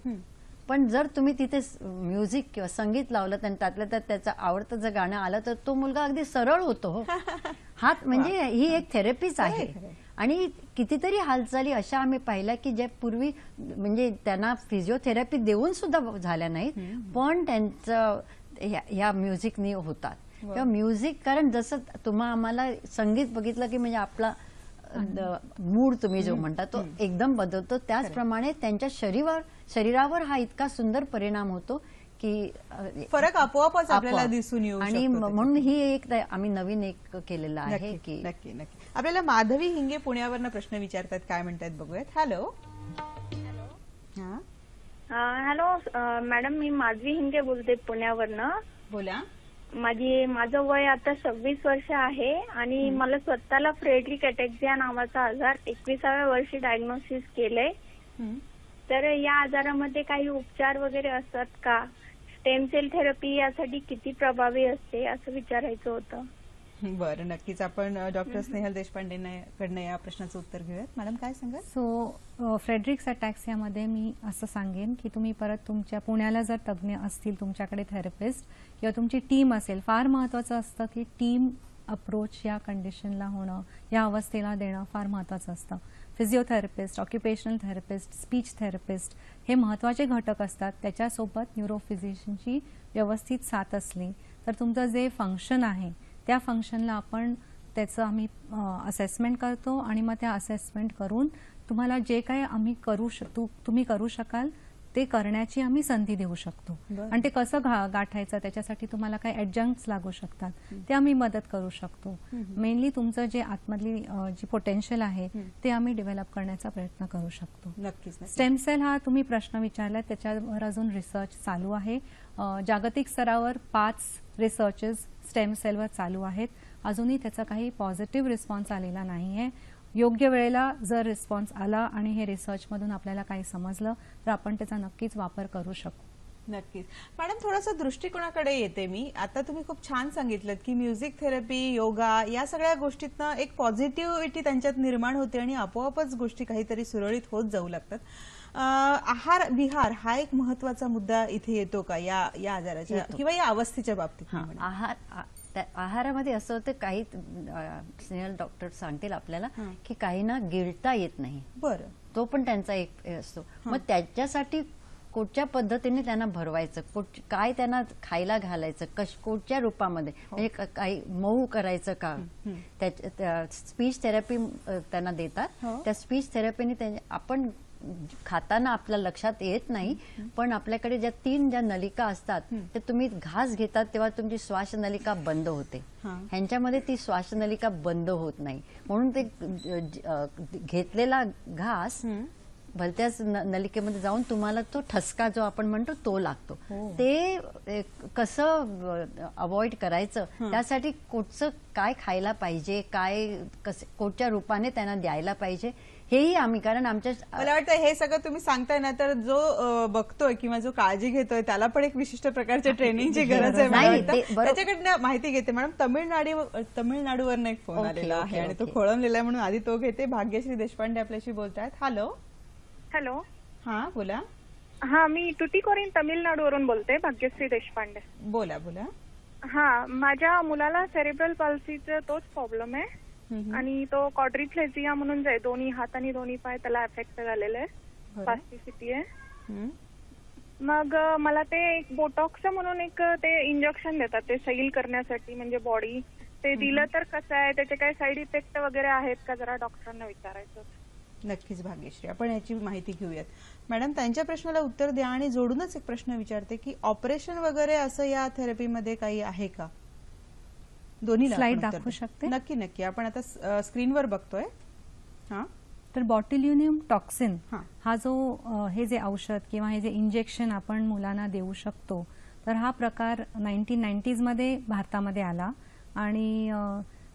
पण जर तुम्ही तिथे म्युझिक किंवा संगीत लावलं आणि त्यातल्या त्यात त्याचं आवडतं जर गाणं आलं तर तो मुलगा अगदी सरळ होतो. हात म्हणजे ही एक थेरपीच आहे. आणि कितीतरी हालचाली अशा आम्ही पाहिल्या की ज्या पूर्वी म्हणजे त्यांना फिजिओथेरपी देऊन सुद्धा झाल्या नाहीत, पण त्यांचं ह्या म्युझिकनी होतात. किंवा म्युझिक, कारण जसं आम्हाला संगीत बघितलं की म्हणजे आपला मूड तुम्ही जो म्हणता तो एकदम बदलतो, त्याचप्रमाणे त्यांच्या शरीरावर हा इतका सुंदर परिणाम होतो की फरक आपोआपच आपल्याला दिसून येऊ. आणि म्हणून ही एक आम्ही नवीन एक केलेलं आहे की नक्की नक्की. आपल्याला माधवी हिंगे पुण्यावरनं प्रश्न विचारतात, काय म्हणतात बघूयात. हॅलो. हॅलो मॅडम, मी माधवी हिंगे बोलते पुण्यावरनं. बोला. माझं वय आता 26 वर्ष आहे आणि मला स्वतःला फ्रेडरिक अटॅक्झिया नावाचा आजार 21व्या वर्षी डायग्नोसिस केलंय. तर या आजारामध्ये काही उपचार वगैरे असतात का? स्टेम सेल थेरपी यासाठी किती प्रभावी असते असं विचारायचं होतं. बरं, नक्कीच आपण डॉक्टर स्नेहल देशपांडेकडनं या प्रश्नाचं उत्तर घेऊयात. मॅडम काय सांगाल? सो फ्रेडरिक्स अटॅक्सियामध्ये मी असं सांगेन की तुम्ही परत तुमच्या पुण्याला जर तज्ज्ञ असतील तुमच्याकडे थेरपिस्ट किंवा तुमची टीम असेल, फार महत्त्वाचं असतं की टीम अप्रोच या कंडिशनला होणं, या अवस्थेला देणं फार महत्त्वाचं असतं. Physiotherapist, occupational therapist, speech therapist हे महत्त्वाचे घटक असतात. त्याच्यासोबत न्यूरोफिजिशियनची व्यवस्थित साथ असली तर तुमचं जे फंक्शन आहे त्या फंक्शनला आपण त्याचं आम्ही असेसमेंट करतो आणि मग त्या असेसमेंट करून तुम्हाला जे काही आम्ही तुम्ही करू शकाल ते करण्याची आम्ही संधी देऊ शकतो. आणि ते कसं गाठायचं त्याच्यासाठी तुम्हाला काही ऍडजंक्ट्स लागू शकतात, ते आम्ही मदत करू शकतो. मेनली तुमचं जे आतमधली जी पोटेन्शियल आहे ते आम्ही डेव्हलप करण्याचा प्रयत्न करू शकतो. नक्कीच. स्टेम सेल हा तुम्ही प्रश्न विचारला, त्याच्यावर अजून रिसर्च चालू आहे. जागतिक स्तरावर 5 रिसर्चेस स्टेम सेलवर चालू आहेत. अजूनही त्याचा काही पॉझिटिव्ह रिस्पॉन्स आलेला नाहीये. योग्य वेळेला जर रिस्पॉन्स आला आणि हे रिसर्चमधून आपल्याला काही समजलं तर आपण त्याचा नक्कीच वापर करू शकू. नक्कीच. मॅडम, थोडंसं दृष्टिकोनाकडे येते मी. आता तुम्ही खूप छान सांगितलं की म्युझिक थेरपी, योगा या सगळ्या गोष्टीतनं एक पॉझिटिव्हिटी त्यांच्यात निर्माण होते आणि आपोआपच गोष्टी काहीतरी सुरळीत होत जाऊ लागतात. आहार विहार हा एक महत्वाचा मुद्दा इथे येतो का या आजाराच्या किंवा या अवस्थेच्या बाबतीत? आहारामध्ये असं होतं, काही स्नेहल डॉक्टर सांगतील आपल्याला की काहींना गिळता येत नाही. बरं. तो पण त्यांचा एक असतो. मग त्याच्यासाठी कुठच्या पद्धतीने त्यांना भरवायचं, काय त्यांना खायला घालायचं, कुठच्या रूपामध्ये, म्हणजे काही मऊ करायचं का, त्या स्पीच थेरपी त्यांना देतात. त्या स्पीच थेरपीने आपण खाताना आपल्या लक्षात येत नाही, पण आपल्याकडे ज्या 3 नलिका असतात ते तुम्ही घास घेतात तेव्हा तुमची श्वासनलिका बंद होते. ह्यांच्यामध्ये ती श्वासनलिका बंद होत नाही, म्हणून ते घेतलेला घास भलत्याच नलिकेमध्ये जाऊन तुम्हाला तो ठसका जो आपण म्हणतो तो लागतो. ते कसं अवॉइड करायचं, त्यासाठी कुठचं काय खायला पाहिजे, काय कुठच्या रूपाने त्यांना द्यायला पाहिजे हेही आम्ही, कारण आमच्या मला वाटतं हे सगळं तुम्ही सांगताय ना, तर जो बघतोय किंवा जो काळजी घेतोय त्याला पण एक विशिष्ट प्रकारच्या ट्रेनिंगची गरज आहे. मला वाटतं त्याच्याकडनं माहिती घेते. मॅडम, तमिळनाडूवरनं एक फोन आलेला आहे आणि तो खोळंबलेला आहे, म्हणून आधी तो घेते. भाग्यश्री देशपांडे आपल्याशी बोलतायत. हॅलो. हॅलो. हा बोला. हा, मी टुटीकोरीन तमिळनाडूवरून बोलते, भाग्यश्री देशपांडे. बोला बोला. हा, माझ्या मुलाला सेरेब्रल पॉल्सीचा तोच प्रॉब्लेम आहे आणि तो क्वाड्रिप्लेजिया म्हणून जाय, दोन्ही हात आणि दोन्ही पाय त्याला अफेक्ट झालेले आहे, स्पास्टिसिटी आहे. मग मला ते एक बोटॉक्स म्हणून एक ते इंजेक्शन देतात ते सैल करण्यासाठी, म्हणजे बॉडी, ते दिलं तर कसं आहे, त्याचे काही साईड इफेक्ट वगैरे आहेत का, जरा डॉक्टरांना विचारायचं. नक्कीच भाग्यश्री, आपण याची माहिती घेऊयात. मॅडम, त्यांच्या प्रश्नाला उत्तर द्या आणि जोडूनच एक प्रश्न विचारते की ऑपरेशन वगैरे असं या थेरपीमध्ये काही आहे का? दोन्ही स्लाइड दाखवू शकते. नक्की नक्की, आपण आता स्क्रीनवर बघतोय. हा, तर बॉट्युलिनियम टॉक्सिन हा जो हे जे औषध किंवा हे जे इंजेक्शन आपण मुलांना देऊ शकतो, तर हा प्रकार 1990s मध्ये भारतामध्ये आला आणि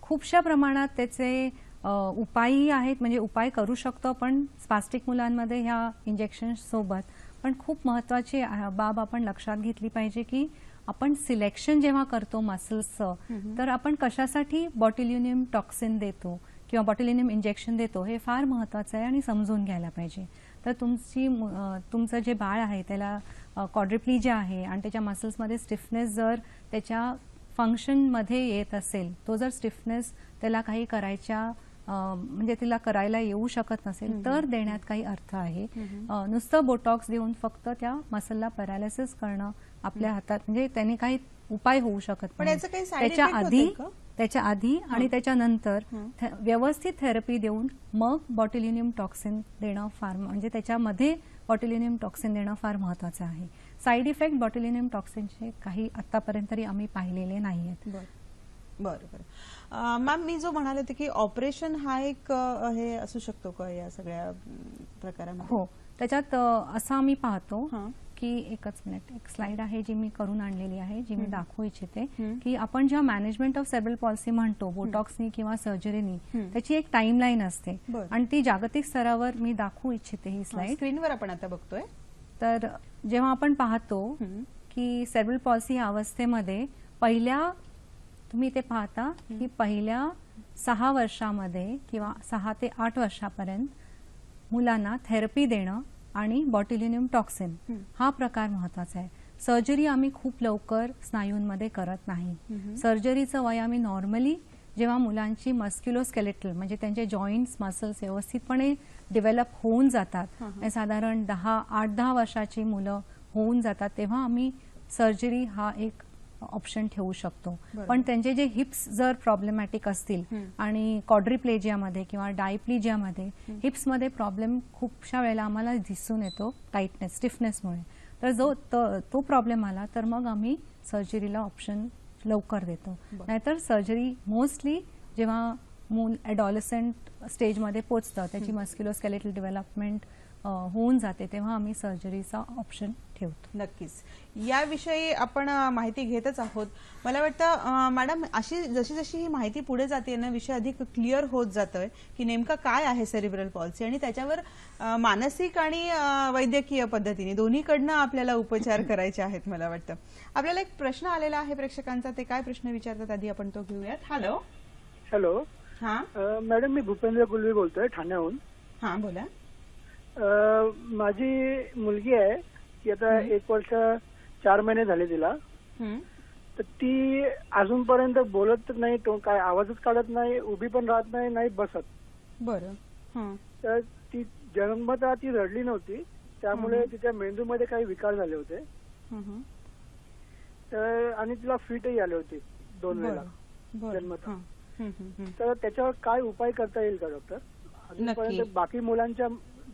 खूपशा प्रमाणात त्याचे उपायही आहेत, म्हणजे उपाय करू शकतो आपण स्पास्टिक मुलांमध्ये ह्या इंजेक्शन सोबत. पण खूप महत्वाची बाब आपण लक्षात घेतली पाहिजे की आपण सिलेक्शन जेव्हा करतो मसल्सचं, तर आपण कशासाठी बॉट्युलिनियम टॉक्सिन देतो किंवा बॉट्युलिनियम इंजेक्शन देतो हे फार महत्वाचं आहे आणि समजून घ्यायला पाहिजे. तर तुमचं जे बाळ आहे त्याला क्वाड्रिप्लिजिया आहे आणि त्याच्या मसल्समध्ये स्टिफनेस जर त्याच्या फंक्शनमध्ये येत असेल, तो जर स्टिफनेस त्याला काही करायच्या म्हणजे तिला करायला येऊ शकत नसेल, तर देण्यात काही अर्थ आहे. नुसतं बोटॉक्स देऊन फक्त त्या मसलला पॅरालिसिस करणं आपल्या हातात, म्हणजे त्यांनी काही उपाय होऊ शकत नाही. त्याच्या आधी आणि त्याच्यानंतर व्यवस्थित थेरपी देऊन मग बॉट्युलिनियम टॉक्सिन देणं फार, म्हणजे त्याच्यामध्ये बॉट्युलिनियम टॉक्सिन देणं फार महत्वाचं आहे. साईड इफेक्ट बॉट्युलिनियम टॉक्सिनचे काही आतापर्यंत आम्ही पाहिलेले नाही आहेत. बरोबर. मॅम, मी जो म्हणाले होते की ऑपरेशन हा एक हे असू शकतो का या सगळ्या प्रकारामध्ये? हो, त्याच्यात असं आम्ही पाहतो की एकच मिनिट, एक स्लाइड आहे जी मी करून आणलेली आहे, जी मी दाखवू इच्छिते की आपण जेव्हा मॅनेजमेंट ऑफ सेरेब्रल पॉल्सी म्हणतो बोटॉक्सनी किंवा सर्जरीनी, त्याची एक टाइमलाईन असते आणि ती जागतिक स्तरावर मी दाखवू इच्छिते. ही स्लाइड स्क्रीनवर आपण आता बघतोय. तर जेव्हा आपण पाहतो की सेरेब्रल पॉल्सी या अवस्थेमध्ये तुम्ही ते पाहता की पहिल्या 6 वर्षामध्ये किंवा 6 ते 8 वर्षापर्यंत मुलांना थेरपी देणं आणि बॉट्युलिनियम टॉक्सिन हा प्रकार महत्वाचा आहे. सर्जरी आम्ही खूप लवकर स्नायूंमध्ये करत नाही. सर्जरीचं वय आम्ही नॉर्मली जेव्हा मुलांची मस्क्युलोस्केलेटल म्हणजे त्यांचे जॉईंट्स मसल्स व्यवस्थितपणे डेव्हलप होऊन जातात, साधारण 8-10 वर्षाची मुलं होऊन जातात, तेव्हा आम्ही सर्जरी हा एक ऑप्शन ठेवू शकतो. पण त्यांचे जे हिप्स जर प्रॉब्लेमॅटिक असतील आणि क्वाड्रिप्लेजियामध्ये किंवा डायप्लिजियामध्ये हिप्समध्ये प्रॉब्लेम खूपशा वेळेला आम्हाला दिसून येतो टाईटनेस स्टिफनेसमुळे, तर जो तो प्रॉब्लेम आला तर मग आम्ही सर्जरीला ऑप्शन लवकर देतो. नाहीतर सर्जरी मोस्टली जेव्हा मूल ॲडॉलसंट स्टेजमध्ये पोचतं, त्याची मस्क्युलोस्केलेटल डेव्हलपमेंट होऊन जाते, तेव्हा आम्ही सर्जरीचा ऑप्शन ठेवतो. नक्कीच याविषयी आपण माहिती घेतच आहोत. मला वाटतं मॅडम, अशी जशी जशी ही माहिती पुढे जाते ना, विषय अधिक क्लिअर होत जातोय की नेमका काय आहे सेरिब्रल पॉल्सी आणि त्याच्यावर मानसिक आणि वैद्यकीय पद्धतीने दोन्हीकडनं आपल्याला उपचार करायचे आहेत. मला वाटतं आपल्याला एक प्रश्न आलेला आहे प्रेक्षकांचा, ते काय प्रश्न विचारतात आधी आपण तो घेऊयात. हॅलो. हॅलो. हा मॅडम, मी भूपेंद्र गुलवी बोलतोय ठाण्याहून. हा बोला. माझी मुलगी आहे, ती आता 1 वर्ष 4 महिने झाले तिला. तर ती अजूनपर्यंत बोलत नाही, तो काय आवाजच काढत नाही, उभी पण राहत नाही, नाही बसत. बरं. तर ती जन्मता ती रडली नव्हती, त्यामुळे तिच्या मेंदूमध्ये काही विकार झाले होते. तर आणि तिला फिटही आले होते 2 वेळा जन्मतः. तर त्याच्यावर काय उपाय करता येईल का डॉक्टर? अजूनपर्यंत बाकी मुलांच्या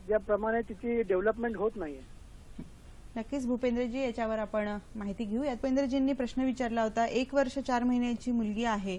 ज्याप्रमाणे तिची डेव्हलपमेंट होत नाहीये. नक्कीच भूपेंद्रजी, याच्यावर आपण माहिती घेऊयात. भूपेंद्रजींनी प्रश्न विचारला होता, 1 वर्ष 4 महिन्याची मुलगी आहे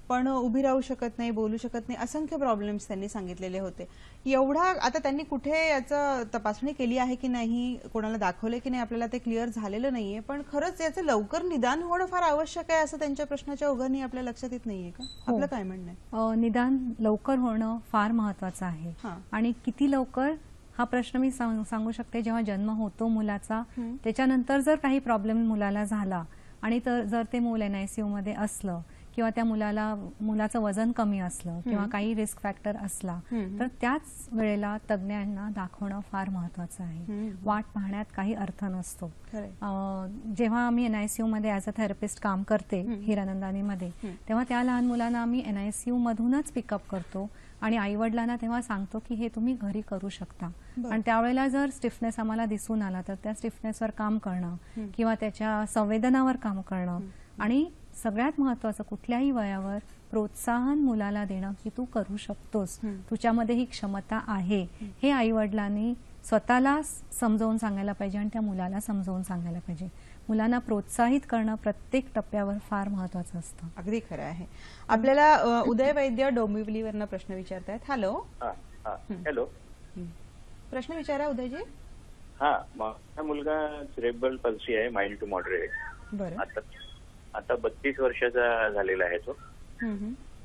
पण उभी राहू शकत नाही, बोलू शकत नाही, असंख्य प्रॉब्लेम्स त्यांनी सांगितलेले होते. एवढा आता त्यांनी कुठे याचं तपासणी केली आहे की नाही, कोणाला दाखवले की नाही, आपल्याला ते क्लिअर झालेलं नाहीये. पण खरंच याचं लवकर निदान होणं फार आवश्यक आहे असं त्यांच्या प्रश्नाच्या ओघाने आपल्या लक्षात येत नाहीये का? आपलं काय म्हणणं आहे? निदान लवकर होणं फार महत्वाचं आहे. आणि किती लवकर हा प्रश्न मी सांगू शकते, जेव्हा जन्म होतो मुलाचा, त्याच्यानंतर जर काही प्रॉब्लेम मुलाला झाला आणि जर ते मूल NICU मध्ये असलं किंवा त्या मुलाचं वजन कमी असलं किंवा काही रिस्क फॅक्टर असला तर त्याच वेळेला तज्ञांना दाखवणं फार महत्वाचं आहे. वाट पाहण्यात काही अर्थ नसतो. जेव्हा आम्ही NICU मध्ये ऍज अ थेरपिस्ट काम करते हिरानंदानीमध्ये, तेव्हा त्या लहान मुलांना आम्ही NICU मधूनच पिकअप करतो आणि आईवडिलांना तेव्हा सांगतो की हे तुम्ही घरी करू शकता. आणि त्यावेळेला जर स्टिफनेस आम्हाला दिसून आला तर त्या स्टिफनेसवर काम करणं किंवा त्याच्या संवेदनावर काम करणं आणि सगळ्यात महत्वाचं कुठल्याही वयावर प्रोत्साहन मुलाला देणं की तू करू शकतोस, तुझ्यामध्ये ही क्षमता आहे, हे आईवडिलांनी स्वतःला समजावून सांगायला पाहिजे आणि त्या मुलाला समजावून सांगायला पाहिजे. मुलांना प्रोत्साहित करणं प्रत्येक टप्प्यावर फार महत्वाचं असतं. अगदी खरं आहे. आपल्याला उदय वैद्य डोंबिवलीवरनं प्रश्न विचारतायत. हॅलो. हॅलो, प्रश्न विचारा उदयजी. माझा मुलगा सेरेब्रल पल्सी आहे, माइल्ड टू मॉडरेट. बरं. आता 32 वर्षाचा झालेला आहे तो.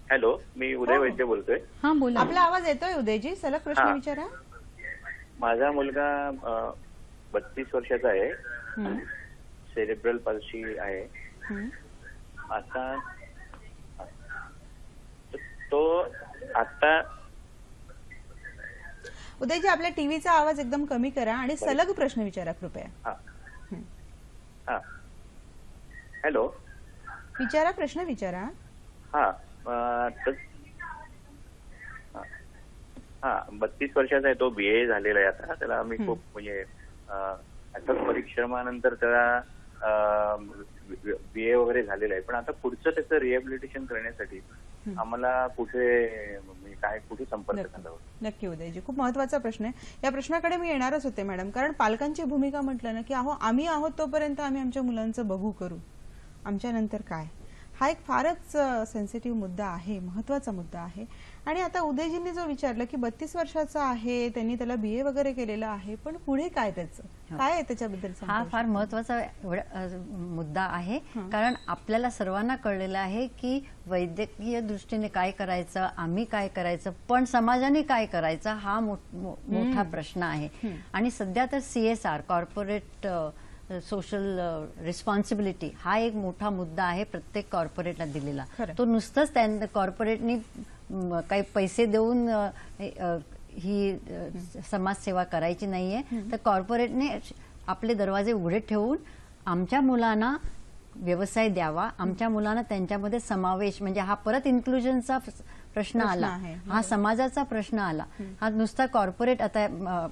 हॅलो, मी उदय वैद्य बोलतोय. हा बोला. आपला आवाज येतोय उदयजी, सलग प्रश्न विचारा. माझा मुलगा 32 वर्षाचा आहे, सेरेब्रल पल्सी आहे. आता उदयजी, आपल्या टीव्हीचा आवाज एकदम कमी करा आणि सलग प्रश्न विचारा कृपया. हॅलो, विचारा, प्रश्न विचारा. 32 वर्षाचा आहे तो, BA झालेला आहे. आता त्याला आम्ही खूप म्हणजे अथक परिश्रमानंतर त्याला BA वगैरे झालेला आहे. पण आता पुढचं त्याचं रिहॅबिलिटेशन करण्यासाठी आम्हाला कुठे संपर्क साधावा? नक्की उदयजी, खूप महत्वाचा प्रश्न आहे. या प्रश्नाकडे मी येणारच होते मॅडम, कारण पालकांची भूमिका म्हटलं ना की आम्ही आहोत तोपर्यंत आम्ही आमच्या मुलांचं बघू करू, आमच्या नंतर काय, हा एक फारच सेन्सिटिव्ह मुद्दा आहे, महत्वाचा मुद्दा आहे. आणि आता उदयजींनी जो विचारलं की 32 वर्षाचा आहे, त्यांनी त्याला BA वगैरे केलेलं आहे, पण पुढे काय त्याचं काय आहे त्याच्याबद्दल? हा फार महत्वाचा मुद्दा आहे, कारण आपल्याला सर्वांना कळलेलं आहे की वैद्यकीय दृष्टीने काय करायचं, आम्ही काय करायचं, पण समाजाने काय करायचं, हा मोठा प्रश्न आहे. आणि सध्या तर CSR, कॉर्पोरेट सोशल रिस्पॉन्सिबिलिटी, हा एक मोठा मुद्दा आहे प्रत्येक कॉर्पोरेटला दिलेला. तो नुसतंच त्यांना कॉर्पोरेटनी काही पैसे देऊन ही समाजसेवा करायची नाहीये, तर कॉर्पोरेटने आपले दरवाजे उघडे ठेवून आमच्या मुलांना व्यवसाय द्यावा, आमच्या मुलांना त्यांच्यामध्ये समावेश, म्हणजे हा परत इन्क्लुजनचा प्रश्न आला, हा समाजाचा प्रश्न आला. हा नुसता कॉर्पोरेट. आता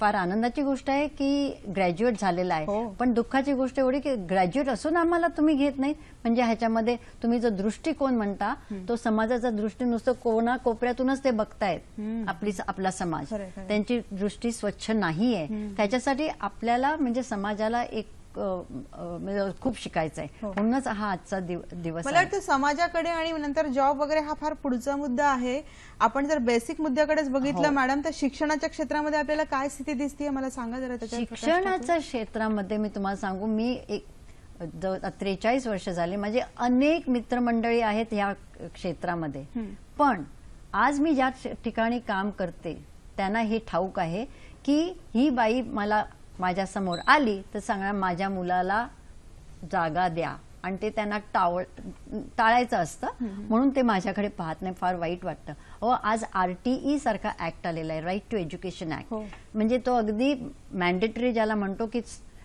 फार आनंदाची गोष्ट आहे की ग्रॅज्युएट झालेला आहे, पण दुःखाची गोष्ट एवढी की ग्रॅज्युएट असून आम्हाला तुम्ही घेत नाही. म्हणजे ह्याच्यामध्ये तुम्ही जो दृष्टिकोन म्हणता तो समाजाचा दृष्टी नुसतं कोणा कोपऱ्यातूनच ते बघतायत आपला समाज, त्यांची दृष्टी स्वच्छ नाहीये. त्याच्यासाठी आपल्याला म्हणजे समाजाला एक खूप शिकायचं आहे. म्हणूनच हा आजचा दिवस. मला वाटतं समाजाकडे आणि नंतर जॉब वगैरे हा फार पुढचा मुद्दा आहे. आपण जर बेसिक मुद्द्याकडेच बघितलं मॅडम, तर शिक्षणाच्या क्षेत्रामध्ये आपल्याला काय स्थिती दिसते मला सांगा जरा. शिक्षणाच्या क्षेत्रामध्ये मी तुम्हाला सांगू, मी 43 वर्ष झाली, माझे अनेक मित्रमंडळी आहेत ह्या क्षेत्रामध्ये. पण आज मी ज्या ठिकाणी काम करते त्यांना हे ठाऊक आहे की ही बाई मला माझ्या समोर आली तर सांगणार माझ्या मुलाला जागा द्या, आणि ते त्यांना टाळायचं असतं, म्हणून ते माझ्याकडे पाहत नाही. फार वाईट वाटतं. आज RTE सारखा ऍक्ट आलेला आहे, राईट टू एज्युकेशन ऍक्ट. म्हणजे तो अगदी मॅन्डेटरी ज्याला म्हणतो की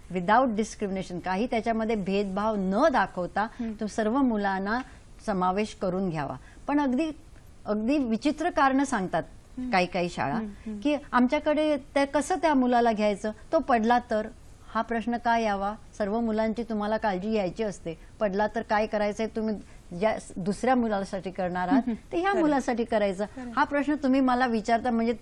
विदाउट डिस्क्रिमिनेशन, काही त्याच्यामध्ये भेदभाव न दाखवता तो सर्व मुलांना समावेश करून घ्यावा. पण अगदी विचित्र कारण सांगतात काही शाळा की आमच्याकडे कसं त्या मुलाला घ्यायचं, तो पडला तर हा प्रश्न का यावा. सर्व मुलांची तुम्हाला काळजी घ्यायची असते, पडला तर काय करायचंय, तुम्ही ज्या दुसऱ्या मुलासाठी करणार आहात ते ह्या मुलासाठी करायचं. हा प्रश्न तुम्ही मला विचारता म्हणजे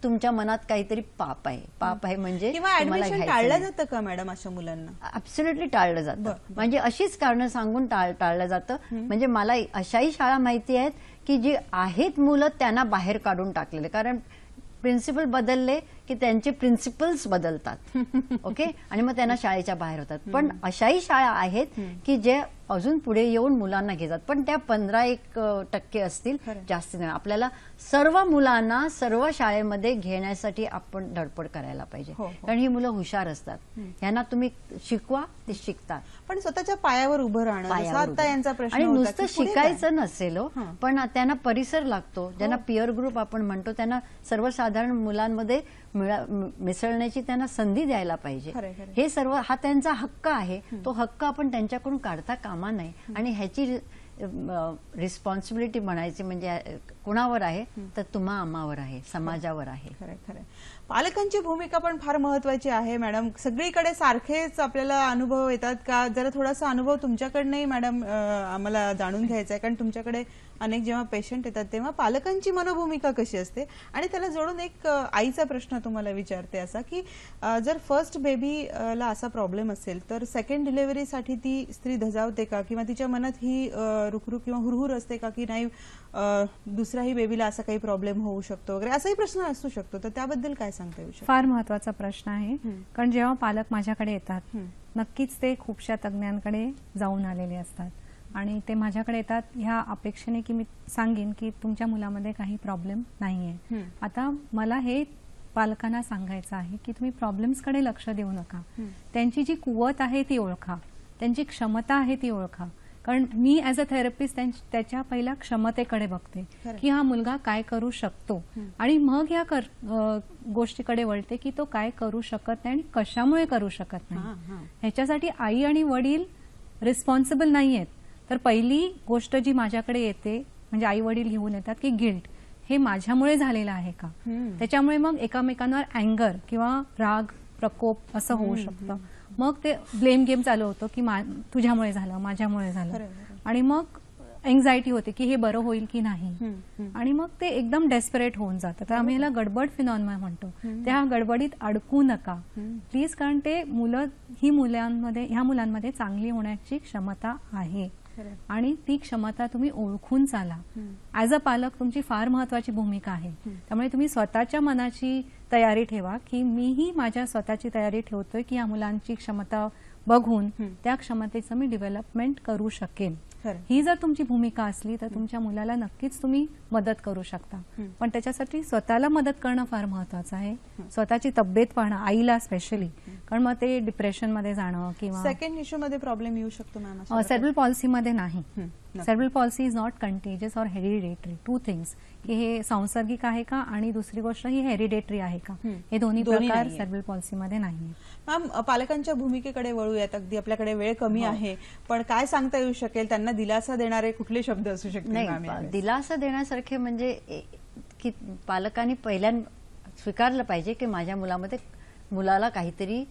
तुमच्या मनात काहीतरी पाप आहे म्हणजे टाळलं जातं का मॅडम अशा मुलांना? ऍब्सोल्युटली टाळलं जातं. म्हणजे अशीच कारणं सांगून टाळलं जातं. म्हणजे मला अशाही शाळा माहिती आहेत की जी आहेत मुलं त्यांना बाहेर काढून टाकलेले, कारण प्रिन्सिपल बदलले की त्यांचे प्रिन्सिपल्स बदलतात. ओके, आणि मग त्यांना शाळेच्या बाहेर होतात. पण अशाही शाळा आहेत की जे अजून पुढे येऊन मुलांना घेतात, पण त्या 15% असतील, जास्ती नाही. आपल्याला सर्व मुलांना सर्व शाळेमध्ये घेण्यासाठी आपण धडपड करायला पाहिजे, कारण ही मुलं हुशार असतात. यांना तुम्ही शिकवा, ते शिकतात. पण स्वतःच्या पायावर उभं राहणं आता यांचा प्रश्न. आणि नुसतं शिकायचं नसेल, पण त्यांना परिसर लागतो, ज्यांना पिअर ग्रुप आपण म्हणतो, त्यांना सर्वसाधारण मुलांमध्ये मिसळण्याची त्यांना संधी द्यायला पाहिजे. हे सर्व हा त्यांचा हक्क आहे. तो हक्क आपण त्यांच्याकडून काढता कामा नये. आणि ह्याची रिस्पॉन्सिबिलिटी म्हणायची म्हणजे कुणावर आहे तर तुम्हा आम्हावर आहे, समाजावर आहे. खरं पालकांची भूमिका पण फार महत्वाची आहे मॅडम. सगळीकडे सारखेच आपल्याला अनुभव येतात का? जरा थोडासा अनुभव तुमच्याकडनंही मॅडम आम्हाला जाणून घ्यायचा आहे, कारण तुमच्याकडे अनेक जेव्हा पेशंट येतात तेव्हा पालकांची मनोभूमिका कशी असते. आणि त्याला जोडून एक आईचा प्रश्न तुम्हाला विचारते असा की जर फर्स्ट बेबीला असा प्रॉब्लेम असेल तर सेकंड डिलिव्हरीसाठी ती स्त्री धजावते का, किंवा तिच्या मनात ही रुखरुख किंवा हुरहुर असते का की नाही दुसऱ्याही बेबीला असा काही प्रॉब्लेम होऊ शकतो वगैरे, असाही प्रश्न असू शकतो. तर त्याबद्दल काय सांगता येऊ शकतं? फार महत्वाचा प्रश्न आहे, कारण जेव्हा पालक माझ्याकडे येतात नक्कीच ते खूपशा तज्ञांकडे जाऊन आलेले असतात आणि ते माझ्याकडे येतात ह्या अपेक्षेने की मी सांगेन की तुमच्या मुलामध्ये काही प्रॉब्लेम नाहीये. आता मला हे पालकांना सांगायचं आहे की तुम्ही प्रॉब्लेम्सकडे लक्ष देऊ नका. त्यांची जी कुवत आहे ती ओळखा, त्यांची क्षमता आहे ती ओळखा. कारण मी ऍज अ थेरपिस्ट त्याच्या पहिल्या क्षमतेकडे बघते की हा मुलगा काय करू शकतो आणि मग या गोष्टीकडे वळते की तो काय करू शकत नाही आणि कशामुळे करू शकत नाही. ह्याच्यासाठी आई आणि वडील रिस्पॉन्सिबल नाही आहेत. तर पहिली गोष्ट जी माझ्याकडे येते म्हणजे आई वडील घेऊन येतात की गिल्ट, हे माझ्यामुळे झालेलं आहे का. त्याच्यामुळे मग एकामेकांवर अँगर किंवा राग प्रकोप असं होऊ शकतं. मग ते ब्लेम गेम चालू होतो की तुझ्यामुळे झालं, माझ्यामुळे झालं, आणि मग एन्झायटी होते की हे बरं होईल की नाही, आणि मग ते एकदम डेस्परेट होऊन जातं. तर आम्ही ह्याला गडबड फिनॉमिना म्हणतो. त्या गडबडीत अडकू नका प्लीज, कारण ते ह्या मुलांमध्ये चांगली होण्याची क्षमता आहे आणि ती क्षमता तुम्ही ओळखून चाला. ऍज अ पालक तुमची फार महत्वाची भूमिका आहे. त्यामुळे तुम्ही स्वतःच्या मनाची तयारी ठेवा की मीही माझ्या स्वतःची तयारी ठेवतोय की या मुलांची क्षमता बघून त्या क्षमतेचं मी डेव्हलपमेंट करू शकेन. ही जर तुमची भूमिका असली तर तुमच्या मुलाला नक्कीच तुम्ही मदत करू शकता. पण त्याच्यासाठी स्वतःला मदत करणं फार महत्वाचं आहे. स्वतःची तब्येत पाहणं, आईला स्पेशली, कारण मग ते डिप्रेशन मध्ये जाणं किंवा सेकंड इश्यू मध्ये प्रॉब्लेम येऊ शकतो मॅम. सेरेब्रल पॉलिसी मध्ये नाही. Cerebral palsy is not contagious or hereditary. Two things, की हे सांसर्गिक आहे का आणि दुसरी गोष्ट ही हेरिडेटरी आहे का, हे दोन्ही प्रकार सेरेब्रल पॉलिसी मध्ये नाही. मॅम पालकांच्या भूमिकेकडे वळूयात. अगदी आपल्याकडे वेळ कमी आहे, पण काय सांगता येऊ शकेल, त्यांना दिलासा देणारे कुठले शब्द असू शकतील? दिलासा देण्यासारखे म्हणजे की पालकांनी पहिल्यांदा स्वीकारलं पाहिजे की माझ्या मुलाला काहीतरी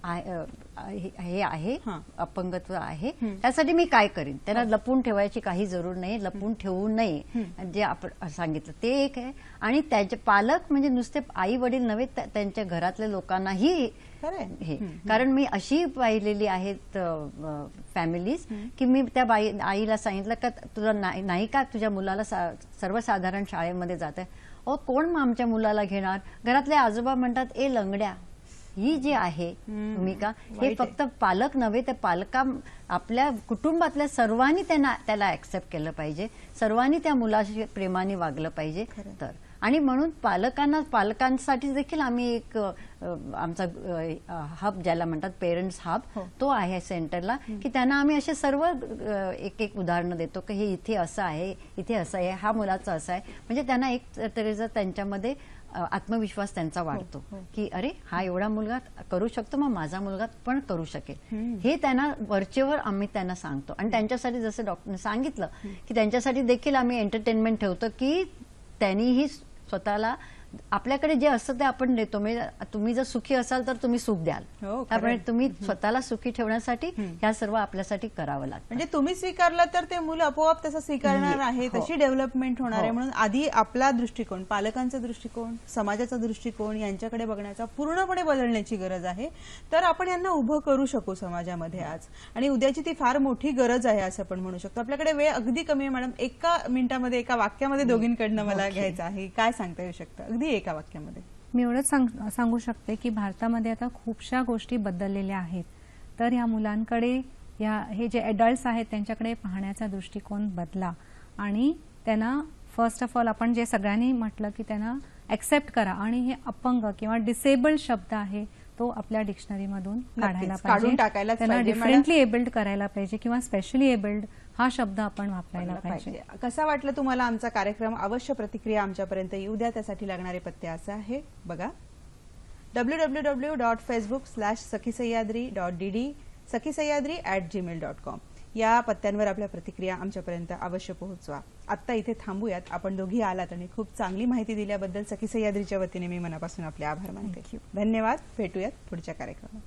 हे आहे, अपंगत्व आहे, त्यासाठी मी काय करीन. त्यांना लपून ठेवायची काही जरूर नाही, लपून ठेवू नये जे आपण सांगितलं ते एक आहे. आणि त्याचे पालक म्हणजे नुसते आई वडील नव्हे, त्यांच्या घरातल्या लोकांनाही हे, कारण मी अशी पाहिलेली आहेत फॅमिलीज की मी त्या आईला सांगितलं का तुला नाही का तुझ्या मुलाला सर्वसाधारण शाळेमध्ये जात आहे. कोण मग आमच्या मुलाला घेणार. घरातले आजोबा म्हणतात ए लंगड्या. ही जी आहे भूमिका, हे फक्त पालक नव्हे, त्या आपल्या कुटुंबातल्या सर्वांनी त्याला ऍक्सेप्ट केलं पाहिजे. सर्वांनी त्या मुलाशी प्रेमाने वागलं पाहिजे. तर आणि म्हणून पालकांसाठी देखील आम्ही एक आमचा हब ज्याला म्हणतात पेरेंट्स हब, तो आहे सेंटरला, की त्यांना आम्ही असे सर्व एक उदाहरणं देतो की हे इथे असं आहे, इथे असं आहे, हा मुलाचा असं आहे. म्हणजे त्यांना एक तऱ्हेचा त्यांच्यामध्ये आत्मविश्वास त्यांचा वाढतो की अरे हा एवढा मुलगा करू शकतो, मग माझा मुलगा पण करू शकेल. हे त्यांना वरचेवर आम्ही त्यांना सांगतो. आणि त्यांच्यासाठी जसं डॉक्टरने सांगितलं की त्यांच्यासाठी देखील आम्ही एंटरटेनमेंट ठेवतो की त्यांनीही स्वतःला आपल्याकडे जे असतं ते आपण देतो. म्हणजे तुम्ही जर सुखी असाल तर तुम्ही सुख द्याल. त्यामुळे तुम्ही स्वतःला सुखी ठेवण्यासाठी ह्या सर्व आपल्यासाठी करावं लागतं. म्हणजे तुम्ही स्वीकारलं तर ते मुलं आपोआप तसं स्वीकारणार आहे, तशी डेव्हलपमेंट होणार आहे. म्हणून आधी आपला दृष्टिकोन, पालकांचा दृष्टिकोन, समाजाचा दृष्टिकोन यांच्याकडे बघण्याचा पूर्णपणे बदलण्याची गरज आहे. तर आपण यांना उभं करू शकू समाजामध्ये आज. आणि उद्याची ती फार मोठी गरज आहे असं पण म्हणू शकतो. आपल्याकडे वेळ अगदी कमी आहे मॅडम. एका मिनिटामध्ये, एका वाक्यामध्ये दोघींकडनं मला घ्यायचं आहे. काय सांगता येऊ शकतं अगदी एका वाक्यामध्ये? मी एवढंच सांगू शकते की भारतामध्ये आता खूपशा गोष्टी बदललेल्या आहेत. तर या मुलांकडे, हे जे अडल्ट्स आहेत त्यांच्याकडे पाहण्याचा दृष्टिकोन बदला आणि त्यांना फर्स्ट ऑफ ऑल आपण जे सगळ्यांनी म्हटलं की त्यांना ऍक्सेप्ट करा. आणि हे अपंग किंवा डिसेबल्ड शब्द आहे तो आपल्या डिक्शनरीमधून काढायला पाहिजे. त्यांना डिफरंटली एबल्ड करायला पाहिजे किंवा स्पेशली एबल्ड हा शब्द आपण वापरायला पाहिजे. कसा वाटला तुम्हाला आमचा कार्यक्रम? अवश्य प्रतिक्रिया आमच्यापर्यंत येऊ द्या. त्यासाठी लागणारे पत्ते असा आहे बघा: www.facebook/sakhisayadri.dd, sakhisayadri@gmail.com या पत्त्यांवर आपल्या प्रतिक्रिया आमच्यापर्यंत अवश्य पोहोचवा. आता इथे थांबूयात. आपण दोघी आलात आणि खूप चांगली माहिती दिल्याबद्दल सखी सह्याद्रीच्या वतीने मी मनापासून आपले आभार मानते. धन्यवाद. भेटूयात पुढच्या कार्यक्रमात.